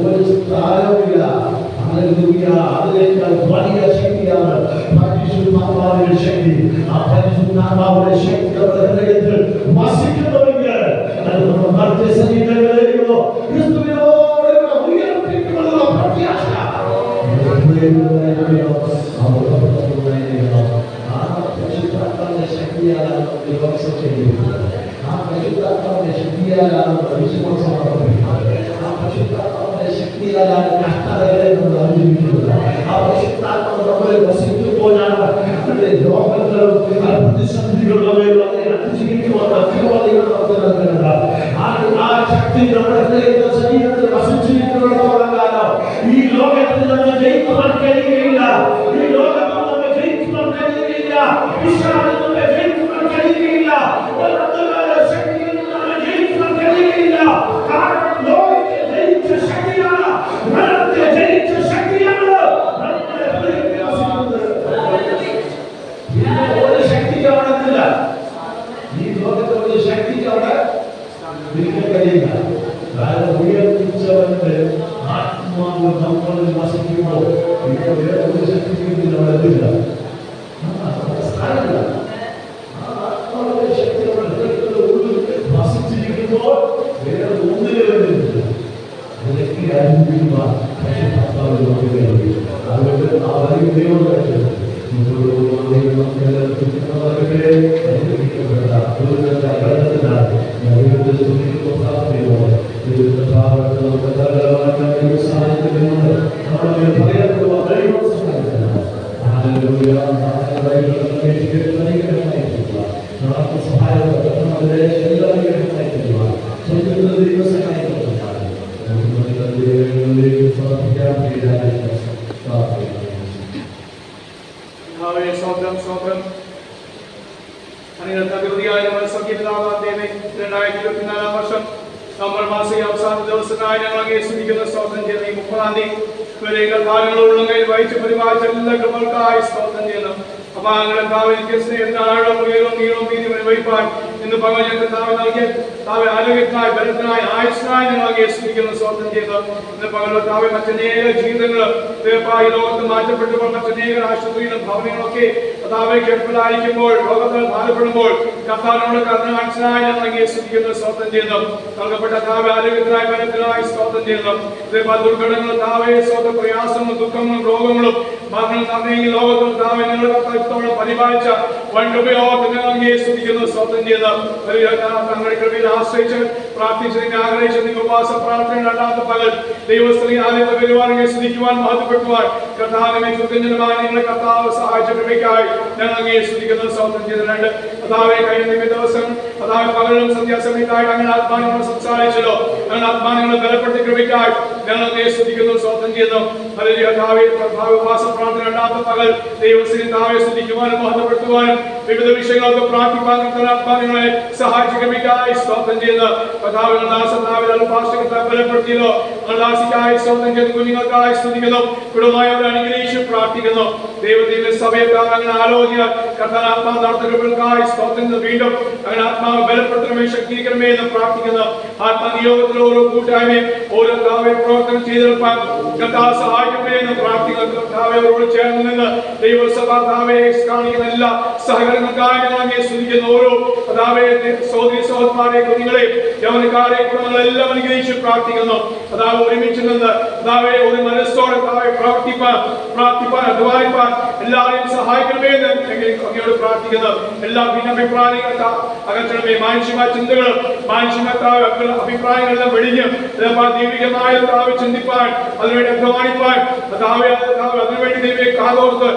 ഒരു സ്ഥാനവുമില്ല. അതിനേക്കാൾ വലിയ ശക്തിയാണ് പരിശുദ്ധാത്മാവിന്റെ ശക്തി. ആ പരിശുദ്ധാത്മാവിന്റെ ശക്തി നമ്മുടെ ഹൃദയത്തിൽ വസിക്കുന്നുവെങ്കിൽ അത് നമ്മുടെ മധ്യ ശരീരങ്ങളെയോ ക്രിസ്തുവിനോട് ഉയർപ്പിക്കുമെന്നുള്ള പ്രത്യാശ പരിശുദ്ധാത്മാവിന്റെ ശക്തിയാലാണ് വിശ്വാസം ചെയ്യുന്നത്. ആ പരിശുദ്ധാത്മാവിന്റെ ശക്തിയാലാണ് വിശ്വാസം. ആ പരിശുദ്ധാത്മാവിന്റെ ശക്തിയാലാണ് കഷ്ടതകളെ നമ്മൾ ആചരിക്കുന്നത്. ആ പരിശുദ്ധാത്മാവ് നമ്മളെ വസിക്കുമ്പോഴാണ് രോഗങ്ങളും പ്രതിസന്ധികളുടെ മേലും അതിജീവിക്കുവാൻ അധികാരികൾ നമുക്ക് നൽകുന്നത്. ആ ശക്തി നമ്മുടെ ശരീരത്തിൽ വസിച്ചിരിക്കുന്നിടത്തോളം കാലം ഈ ലോകത്തിൽ നമ്മൾ ജയിക്കുവാൻ കഴിയുകയില്ല. ഈ ലോകത്തിൽ നമ്മൾ ജയിക്കുവാൻ കഴിയുകയില്ല. വിശ്വാസം നമ്മെ ജയിക്കുവാൻ കഴിയുകയില്ല. ശക്തിയിൽ നമ്മൾ ജയിക്കുവാൻ കഴിയുകയില്ല. കാരണം ലോകത്തെ ജയിച്ച ശക്തിയാണ്, മരണത്തെ ജയിച്ച ശക്തിയാണ് നമ്മുടെ ഹൃദയത്തിൽ വസിക്കുന്നത്. ഒരു ശക്തിക്ക് അവിടെ നിന്നില്ല. ഈ ലോകത്തെ ഒരു ശക്തിക്ക് അവിടെ നിൽക്കാൻ കഴിയില്ല. കാരണം ഉയർത്തിച്ചവന്റെ ആത്മാവ് നമ്മളിൽ വസിക്കുമ്പോൾ ഇപ്പോൾ വേറെ ഒരു ശക്തിക്ക് അവിടെ എത്തില്ല. സ്ഥാനമില്ല. ആ ആത്മാവിന്റെ ശക്തി നമ്മുടെ ഹൃദയത്തിന്റെ ഉള്ളിൽ വസിച്ചിരിക്കുമ്പോൾ വേറെ ഒന്നിനെ വരുന്നില്ല. അതിലേക്ക് അനുഭവിക്കുവാൻ അതുകൊണ്ട് ആ വലിയ ദൈവം നമ്മൾ മാസിക അവസാന ദിവസമായി ഞങ്ങൾ അങ്ങേ സ്തുതിക്കുന്ന സ്തോത്രം ചെയ്യുന്നു. ഈ 30-ാം തീയതി കാലങ്ങളുള്ള വായിച്ച് പരിപാലിച്ച എല്ലാ കൃപകൾക്കായി സ്തോത്രം ചെയ്യുന്നു. അപ്പൊ അങ്ങനെ താവെനിക്ക് സ്നേഹത്താഴം ഉയരും നീളം വീതി വഹിപ്പാൻ ഇന്ന് പകൽ ഞങ്ങൾക്ക് താവെ നൽകിയ താവെ ആരോഗ്യത്തിനായി ബലത്തിനായി ആയുസ്സിനായി ഞങ്ങൾ അങ്ങേ സ്തുതിക്കുന്ന സ്തോത്രം ചെയ്യുന്നു. ഇന്ന് പകലുള്ള താവെ മറ്റനേക ജീവിതങ്ങൾ ഈ ലോകത്ത് മാറ്റപ്പെട്ടപ്പോൾ മറ്റനേക ആശുപത്രികളും ഭവനങ്ങളൊക്കെ താവെ കിടപ്പിലായിരിക്കുമ്പോൾ ലോകത്താൽ ഭാരപ്പെടുമ്പോൾ കർത്താവിനോട് കർണ മനസ്സിനായി ഞങ്ങൾ അങ്ങേ സ്തുതിക്കുന്ന സ്തോത്രം ചെയ്യുന്നു. നൽകപ്പെട്ട താവെ ആരോഗ്യത്തിനായി ബലത്തിനായി സ്തോത്രം ചെയ്യുന്നു. ദുർഘടങ്ങളും താവെ സ്വന്തം പ്രയാസങ്ങളും ദുഃഖങ്ങളും രോഗങ്ങളും മരണം തന്നെ ഈ ലോകത്തിൽ താവെ ഞങ്ങളുടെ പരിപാലിച്ച വണ്ടുപയോഗത്തിനെ സ്തുതിക്കുന്നു സ്തോത്രം ചെയ്ത് തങ്ങളുടെ കൃപയിൽ ആശ്രയിച്ച് പ്രാർത്ഥിച്ചതിനെ ആഗ്രഹിച്ച് ഉപവാസ പ്രാർത്ഥന രണ്ടാമത്തെ പകൽ ദൈവസ്ഥലി ആലയത്തിൽ വരുവാനെ സ്തുതിക്കുവാൻ മഹത്വപ്പെടുത്തുവാൻ കർത്താവിനെ കൃതജ്ഞമായി നിങ്ങളെ കർത്താവ് സഹായിച്ച കൃപയ്ക്കായി ഞങ്ങൾ അങ്ങേ സ്തുതിക്കുന്നു സ്തോത്രം ചെയ്തിട്ടുണ്ട്. കർത്താവെ കഴിഞ്ഞ ദിവസം കർത്താവ് പകലും സന്ധ്യാസമയത്തായിട്ട് അങ്ങനെ ആത്മാനങ്ങളോട് സംസാരിച്ചല്ലോ. ഞങ്ങൾ ആത്മാനങ്ങളെ ബലപ്പെടുത്തിയ കൃപയ്ക്കായി ഞങ്ങൾ അങ്ങേ സ്തുതിക്കുന്നു സ്തോത്രം ചെയ്യുന്നു. ഉപവാസ പ്രാർത്ഥന രണ്ടാമത്തെ പകൽ ദൈവസ്ഥലി താവെ സ്തുതിക്കുവാനും മഹത്വപ്പെടുത്തുവാനും വിവിധ വിഷയങ്ങളൊക്കെ പ്രാർത്ഥിപ്പാനും ആത്മാനങ്ങളെ സഹായിച്ച കൃപയ്ക്കായി സ്തോത്രം ചെയ്യുന്നു. ബലപ്പെടുത്തിയല്ലോ ദാസിക്കായി സ്തോത്രം ചെയ്ത് കുഞ്ഞുങ്ങൾക്കായി സ്തുതിക്കുന്നു. കുടുംബമായവരെ അനുഗ്രഹിച്ച് പ്രാർത്ഥിക്കുന്നു. ദൈവത്തിന്റെ സഭയെ അങ്ങനെ ആലോചന കർത്താത്മാ നടത്തുകൾക്കായി സ്തോത്രം വീണ്ടും അങ്ങനെ ആത്മാവ് ബലപ്പെടുത്തണമേ ശക്തീകരണമേ എന്ന് പ്രാർത്ഥിക്കുന്നു. ആത്മനിയോഗത്തിൽ ഓരോ കൂട്ടായ്മയും ഓരോ താവെ പ്രവർത്തനം ചെയ്തെടുപ്പാൻ കർത്താവ് സഹായിക്കട്ടെ എന്ന് പ്രാർത്ഥിക്കുന്നു. കർത്താവയോട് ചേർന്ന് നിന്ന് ദൈവസഭ താവയെ കാണിക്കുന്ന എല്ലാ സഹകരണങ്ങൾക്കായി ഞങ്ങൾ അങ്ങേ സ്തുതിക്കുന്നു. ഓരോ കർത്താവെ സഹോദരി സഹോദരന്മാരെ കുഞ്ഞുങ്ങളെ യൗവനക്കാരെ കുടുംബങ്ങളെല്ലാം അനുഗ്രഹിച്ച് പ്രാർത്ഥിക്കുന്നു. കർത്താവ് ഒരുമിച്ച് നിന്ന് കർത്താവെ ഒരു മനസ്സോടെ കർത്താവെ പ്രാർത്ഥിപ്പാൻ അധ്വാനിപ്പാൻ എല്ലാവരെയും സഹായിക്കണമേ എന്ന് അങ്ങയോട് പ്രാർത്ഥിക്കുന്നു. എല്ലാ ഭിന്നഭിപ്രായങ്ങൾ അകറ്റണമേ. മാനുഷികമായ ചിന്തകളും മാനുഷികമായ അഭിപ്രായങ്ങളെല്ലാം വെടിഞ്ഞ് ദൈവികമായ താവെ ചിന്തിപ്പാൻ അതിനുവേണ്ടി അധ്വാനിപ്പാൻ അതിനുവേണ്ടി ദൈവയെ കാതോർത്ത്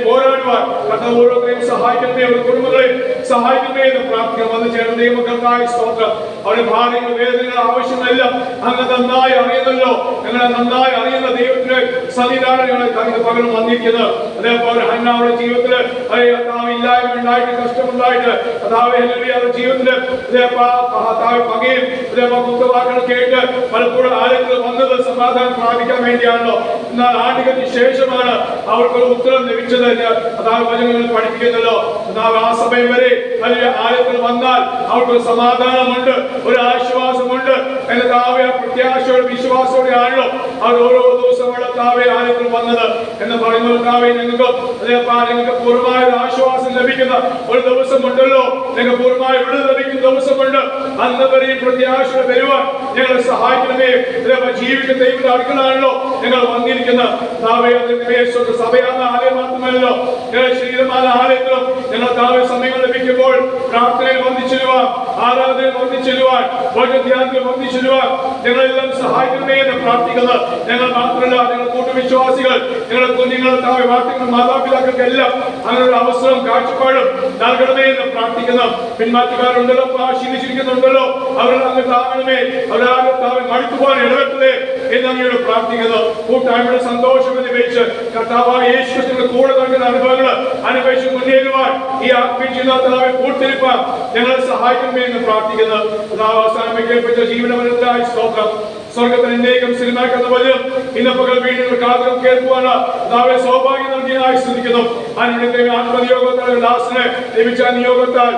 പോരാടുവാൻ കർത്താവ് ഓരോരുത്തരെയും സഹായിക്കണമേ. ഒരു കുടുംബങ്ങളെ സഹായിക്കണമേ എന്ന് പ്രാർത്ഥിക്കാം. വന്ന് ചേർന്ന ദൈവമക്കൾക്കായി സ്തോത്രം. അവരുടെ ഭാര്യങ്ങൾ വേദനകൾ ആവശ്യമെല്ലാം അങ്ങ് നന്നായി അറിയുന്നല്ലോ. ഞങ്ങളെ നന്നായി അറിയുന്ന ദൈവത്തിന് സന്നിധാനം ഞങ്ങളെ പകരം വന്നിരിക്കുന്നത്. അതേപോലെ ഹന്നാവുടെ ജീവിതത്തിൽ ഇല്ലായ്മ ഉണ്ടായിട്ട് കഷ്ടമുണ്ടായിട്ട് അവരുടെ ജീവിതത്തില് പകയും കുത്തുവാക്കുകൾ കേട്ട് പലപ്പോഴും ആരെങ്കിലും വന്നത് സമാധാനം പ്രാപിക്കാൻ വേണ്ടിയാണല്ലോ. എന്നാൽ ആണ്ടുകൾക്ക് ശേഷമാണ് അവർക്കൊരു ഉത്തരം ലഭിച്ചത്. വചനങ്ങളിൽ പഠിപ്പിക്കുന്നല്ലോ. ആ സമയം വരെ വലിയ ആലയത്തിൽ വന്നാൽ അവർക്കൊരു സമാധാനമുണ്ട്, ഒരു ആശ്വാസമുണ്ട്. എന്റെ താവെ പ്രത്യാശയോടെ വിശ്വാസത്തോടെ ആണല്ലോ അവർ ഓരോ ദിവസം താവെ ആലയത്തിൽ വന്നത് എന്ന് പറയുന്നത്. താവെ നിങ്ങൾക്ക് പൂർണ്ണമായ ആശ്വാസം ലഭിക്കുന്ന ഒരു ദിവസമുണ്ടല്ലോ. നിങ്ങൾക്ക് പൂർണ്ണമായ വിടുതൽ ലഭിക്കുന്ന ദിവസമുണ്ട്. അന്ന് വരെയും പ്രത്യാശയോടെ വരുവാൻ ഞങ്ങളെ സഹായിക്കണമേ. ജീവിക്കുന്ന ദൈവത്തിന്റെ അടുക്കലാണല്ലോ ഞങ്ങൾ വന്നിരിക്കുന്ന സഭയാകുന്ന ആലയം മാത്രമല്ലോ, ഞങ്ങളുടെ ശരീരമായ ആലയത്തിലും ഞങ്ങൾ സമയങ്ങൾ ലഭിക്കുമ്പോൾ പ്രാർത്ഥനയിൽ വന്നിച്ചിരുവാൻ, ആരാധനയിൽ വന്നിച്ചിരുവാൻ, ധ്യാനത്തിൽ വന്നിച്ചിരുവാൻ ഞങ്ങളെല്ലാം സഹായിക്കണമേ എന്ന് പ്രാർത്ഥിക്കുന്നത്. ഞങ്ങൾ മാത്രമല്ല, ഞങ്ങൾ കൂട്ടുവിശ്വാസികൾ, ഞങ്ങളുടെ കുഞ്ഞുങ്ങൾ, വാർത്തകൾ, മാതാപിതാക്കൾക്ക് എല്ലാം അങ്ങനെയുള്ള അവസരവും കാഴ്ചപ്പാടും നൽകണമേ എന്ന് പ്രാർത്ഥിക്കുന്നു. പിന്മാറ്റുകാരുണ്ടല്ലോ, ശീലിച്ചിരിക്കുന്നുണ്ടല്ലോ, അവരുടെ അങ്ങ് താങ്ങണമേ, അവരാരും മടുത്തു പോകാൻ ഇടവെട്ടതേ എന്ന് അങ്ങോട് പ്രാർത്ഥിക്കുന്നു. കൂട്ടായ്മയുടെ സന്തോഷം എന്ന് വെച്ച് കർത്താവായ യേശുവിന്റെ കൂടെ നൽകുന്ന അനുഭവങ്ങൾ അനുഭവിച്ച് മുന്നേറുവാൻ ഈ ആത്മീയതാവെ പൂർത്തിരിപ്പാൻ ഞങ്ങളെ സഹായിക്കണമേ എന്ന് പ്രാർത്ഥിക്കുന്നു. അവസാനം കേൾപ്പിച്ച ജീവനവരത്തായി സ്തോത്രം. സ്വർഗത്തിൽ എന്നേക്കും സിനിമാക്കുന്ന പോലും ഇന്ന് പകൽ വീണ്ടും കാതകം കേൾക്കുവാനുള്ള സൗഭാഗ്യം നൽകിയതായി ശ്രദ്ധിക്കുന്നു. അനുദിന ആത്മനിയോഗത്താൽ ദാസനെ ലഭിച്ച നിയോഗത്താൽ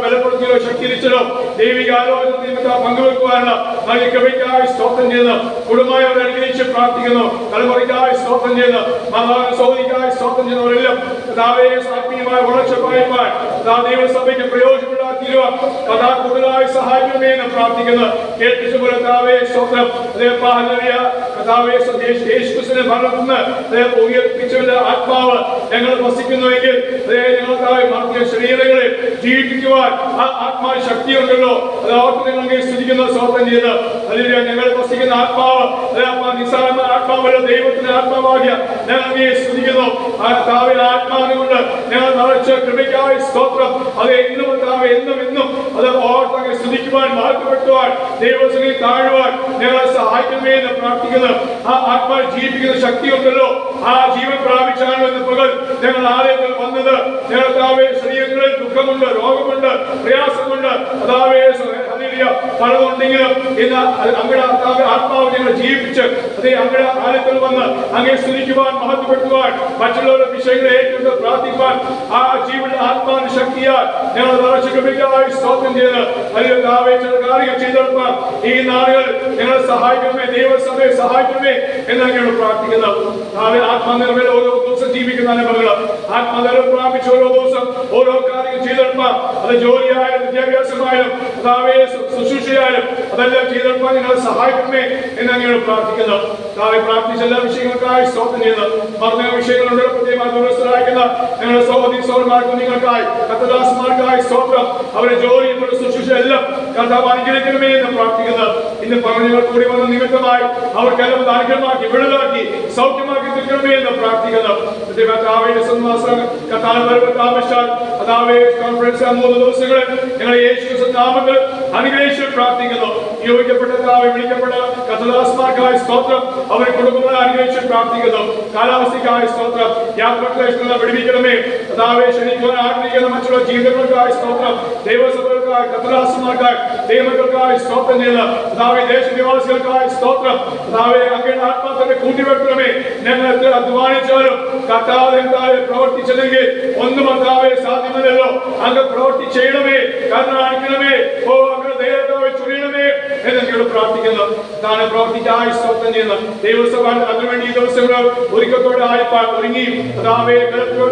ബലപ്പെടുത്തിയോ ശക്തിരിച്ചതോ ദൈവിക ആലോചന നിമിത്തം പങ്കുവെക്കുവാനുള്ള നൽകിയ കൃപയ്ക്കായി സ്തോത്രം ചെയ്യുന്നു. കുടുംബമായവരെ അനുഗ്രഹിച്ച് പ്രാർത്ഥിക്കുന്നു. തലമുറയ്ക്കായി സ്തോത്രം ചെയ്യുന്നു. മാതാവിന് സൗദിക്കായി സ്തോത്രം ചെയ്യുന്നവരെല്ലാം ആത്മീയമായ വളർച്ച പായിപ്പാൻ ദൈവസഭയ്ക്ക് പ്രയോജനമുള്ള തീരുവാൻ കൂടുതലായി സഹായിക്കണമേ എന്ന് പ്രാർത്ഥിക്കുന്നു. കേൾപ്പിച്ച പോലെ സ്തോത്രം യേശുക്രിസ്തുവിനെ ഭരണത്തിന് ഉയർപ്പിച്ചവന്റെ ആത്മാവ് ഞങ്ങൾ വസിക്കുന്നുവെങ്കിൽ ഞങ്ങൾ ശരീരങ്ങളെ ജീവിപ്പിക്കുവാൻ ആ ആത്മാ ശക്തിയുണ്ടല്ലോ, അത് ഓർത്ത് ഞങ്ങൾ സ്തുതിക്കുന്ന സ്തോത്രം ചെയ്ത് അല്ലെങ്കിൽ ഞങ്ങൾ വസിക്കുന്ന ആത്മാവ് നിസ്സാരമായ ആത്മാവല്ല, ദൈവത്തിന്റെ ആത്മാവാകിയ ഞങ്ങൾ സ്തുതിക്കുന്നു. ആ ആത്മാവിനെ കൊണ്ട് ഞങ്ങൾ നിറച്ച് കൃപയ്ക്കായി സ്തോത്രം. അത് എന്നും എന്നും അത് ഓർത്ത് സ്തുതിക്കുവാൻ, മാറ്റപ്പെടുത്തുവാൻ, ദൈവത്തിന് താഴുവാൻ ഞങ്ങളെ സഹായിക്കണമേ എന്ന് പ്രാർത്ഥിക്കുന്നു. ആ ആത്മാവ് ജീവിപ്പിക്കുന്ന ശക്തി ഉണ്ടല്ലോ, ആ ജീവൻ പ്രാപിച്ചാണ് എന്ന് പകൽ ഞങ്ങൾ ആലയത്തിൽ വന്നത്. ഞങ്ങൾ ശരീരങ്ങളിൽ ദുഃഖമുണ്ട്, രോഗമുണ്ട്, പ്രയാസമുണ്ട്, പലതുണ്ടെങ്കിലും ഇന്ന് അങ്ങയുടെ ആത്മാവ് ഞങ്ങൾ ജീവിപ്പിച്ച് അതേ അങ്ങയുടെ ആലയത്തിൽ വന്ന് അങ്ങേ സ്തുതിക്കുവാൻ, മഹത്വപ്പെടുത്തുവാൻ, മറ്റുള്ളവരുടെ വിഷയങ്ങളെ ഏറ്റെടുത്ത് പ്രാർത്ഥിക്കുവാൻ ആ ജീവന്റെ ആത്മാവിന്റെ ശക്തിയാൽ ഞങ്ങൾ നിറച്ചുകൃപയ്ക്കായി സ്തോത്രം ചെയ്ത് ചില കാര്യങ്ങൾ ചെയ്തെടുക്കാൻ ഈ നാളുകൾ ഞങ്ങളെ സഹായിക്കണമേ, ദൈവസഭയെ സഹായിക്കണമേ എന്ന് അങ്ങോട്ട് പ്രാർത്ഥിക്കുന്നു. ആത്മാനിർമ്മയിൽ ഓരോ ദിവസം ജീവിക്കുന്ന അനുഭവങ്ങൾ ആത്മാനിർമ്മ പ്രാപിച്ച് ഓരോ ദിവസം ഓരോ കാര്യങ്ങൾ ചെയ്തെടുക്കാൻ, അത് ജോലിയായാലും വിദ്യാഭ്യാസമായാലും ശുശ്രൂഷയായാലും അതെല്ലാം ചെയ്തെടുക്കാൻ ഞങ്ങളെ സഹായിക്കണമേ എന്ന് അങ്ങോട്ട് പ്രാർത്ഥിക്കുന്നു. പ്രാർത്ഥിച്ച എല്ലാ വിഷയങ്ങൾക്കായി സ്തോത്രം ചെയ്യുന്നത്. പറഞ്ഞ വിഷയങ്ങളുണ്ട് പ്രത്യേകമായി ദുരസ്ഥരായിരിക്കുന്ന ഞങ്ങളുടെ സഹോദരി സഹോദരന്മാർക്ക് കുഞ്ഞുങ്ങൾക്കായി കത്തദാസന്മാർക്കായി സ്തോത്രം. അവരെ ജോലി ശുശ്രൂഷ എല്ലാം കർത്താവ് അനുഗ്രഹിക്കണമേ എന്ന് പ്രാർത്ഥിക്കുന്നത്. ഇന്ന് പറഞ്ഞവർ കൂടി വന്ന നിമിത്തമായി അവർക്കെല്ലാം അനുഗ്രഹമാക്കി, വിടുതലാക്കി, സൗഖ്യമാക്കി തീർക്കണമേ എന്ന് പ്രാർത്ഥിക്കുന്നു. കോൺഫറൻസ് 3 ദിവസങ്ങളിൽ ഞങ്ങൾ യേശു നാമത്തിൽ അനുഗ്രഹിച്ച് പ്രാർത്ഥിക്കുന്നു. നിയോഗിക്കപ്പെട്ട വിളിക്കപ്പെട്ട കത്തദാസന്മാർക്കായി സ്തോത്രം. അവരെ കുടുംബങ്ങളെ അനുഗ്രഹിച്ച് പ്രാർത്ഥിക്കുന്നു. കാലാവസ്ഥയ്ക്കായി സ്തോത്രം. യാത്രക്ലേശങ്ങളെ വിടുവിക്കണമേ. ക്ഷണിക്കുവാൻ ആഗ്രഹിക്കുന്ന മറ്റുള്ള ജീവിതങ്ങൾക്കായി സ്തോത്രം. ദൈവസഭകൾക്കായി, കത്തദാസന്മാർക്കായി, ദൈവങ്ങൾക്കായി സ്തോത്രം ചെയ്യുന്ന ദേശനിവാസികൾക്കായി സ്തോത്രം. അങ്ങയുടെ ആത്മാക്കളെ കൂട്ടിവെക്കണമേ. ഞങ്ങൾ എത്ര അധ്വാനിച്ചാലും കർത്താവ് പ്രവർത്തിച്ചതെങ്കിൽ ഒന്നും കർത്താവെ സാധ്യമല്ലല്ലോ. അങ്ങ് പ്രവർത്തി ചെയ്യണമേ, കരുണാണിക്കണമേ, അങ്ങയുടെ ദൈവത്താവെ ചൊരിയണമേ എന്നൊക്കെയോട് പ്രാർത്ഥിക്കുന്നു. താൻ പ്രവർത്തിക്കായി സ്തോത്രം ചെയ്യുന്ന ദൈവസഭ അതിനുവേണ്ടി ഈ ദിവസങ്ങൾ ഒരുക്കത്തോടെ ആയിപ്പാൻ ഒരുങ്ങി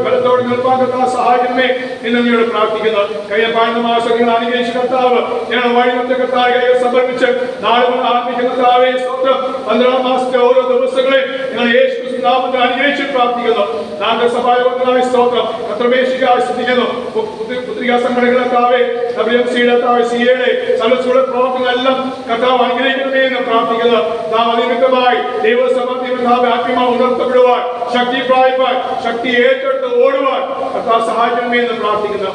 ബലത്തോടെ നിൽപ്പാൻ സഹായിക്കണമേ എന്നൊക്കെയോട് പ്രാർത്ഥിക്കുന്നു. കഴിഞ്ഞ 15 മാസം നിങ്ങൾ അനുഗ്രഹിച്ച കർത്താവ് ഞങ്ങൾ വഴിനത്തെ കർത്താവ് കൈകൾ സമർപ്പിച്ച് നാളെ ആരംഭിക്കുന്ന കർത്താവെ സ്തോത്രം. 12 മാസത്തെ ഓരോ ദിവസങ്ങളെ ഞങ്ങൾ യേശു നാമത്തിൽ അനുഗ്രഹിച്ച് പ്രാർത്ഥിക്കുന്നു. നാഗസഭായോഗത്തിനായി സ്തോത്രം. കർത്തൃമേശിക്കായി സ്തുതിക്കുന്നു. പുത്രികാ സംഘടനകളെ സിയുടെ സലസുകളുടെ പ്രവർത്തനങ്ങളെല്ലാം കർത്താവ് അനുഗ്രഹിക്കണമേ എന്ന് പ്രാർത്ഥിക്കുന്നു. നിമിത്തമായി ദൈവസഭ ആത്മീയമായി ഉണർത്തപ്പെടുവാൻ, ശക്തി പ്രാപിപ്പാൻ, ശക്തി ഏറ്റെടുത്ത് ഓടുവാൻ കർത്താവ് സഹായിക്കണമേ എന്ന് പ്രാർത്ഥിക്കുന്നു.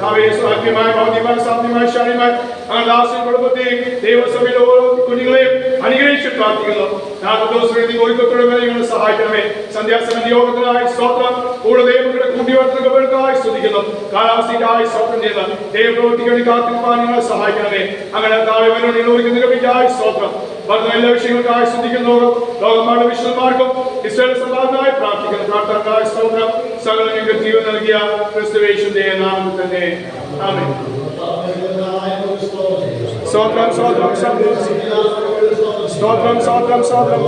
ആത്മീയമായ, ഭൗതികമായ, സാധ്യമായ, ശാരീരമായി അങ്ങനെ ദാസൻ കുടുംബത്തെയും ദൈവസഭയിലെ ഓരോ കുഞ്ഞുങ്ങളെയും അനുഗ്രഹിച്ച് പ്രാർത്ഥിക്കുന്നു. ഒരുക്കത്തോടെ ഞങ്ങളെ സഹായിക്കണമേ. സന്ധ്യാസമയ യോഗത്തിനായി സ്തോത്രം. കൂടുതൽ ദൈവങ്ങളുടെ കൂട്ടിവർത്തകൾക്കായി സ്തുതിക്കുന്നു. കാലാവസ്ഥയ്ക്കായി സ്തോത്രം ചെയ്യുന്ന ദൈവപ്രവൃത്തികളിൽ കാത്തിരിപ്പാൻ ഞങ്ങളെ സഹായിക്കണമേ. അങ്ങനെ നിയോഗിക്കുന്നതിനായി സ്തോത്രം. പറഞ്ഞ എല്ലാ വിഷയങ്ങൾക്കായി സ്തുതിക്കുന്നു. ലോകമാരുടെ വിശുദ്ധന്മാർക്കും ഇസ്രായേൽ സമാധാനമായി പ്രാർത്ഥിക്കുന്നു. പ്രാർത്ഥനക്കായി സ്തോത്രം. സകല ഞങ്ങൾക്ക് ജീവൻ നൽകിയ ക്രിസ്തുയേശുവിന്റെ നാമത്തിൽ തന്നെ ആമേൻ. സ്തോത്രം, സ്തോത്രം, സ്തോത്രം, സ്തോത്രം, സ്തോത്രം, സ്തോത്രം.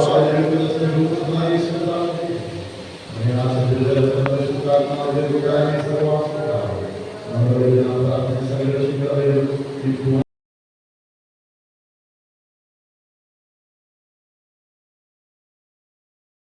നമ്മുടെ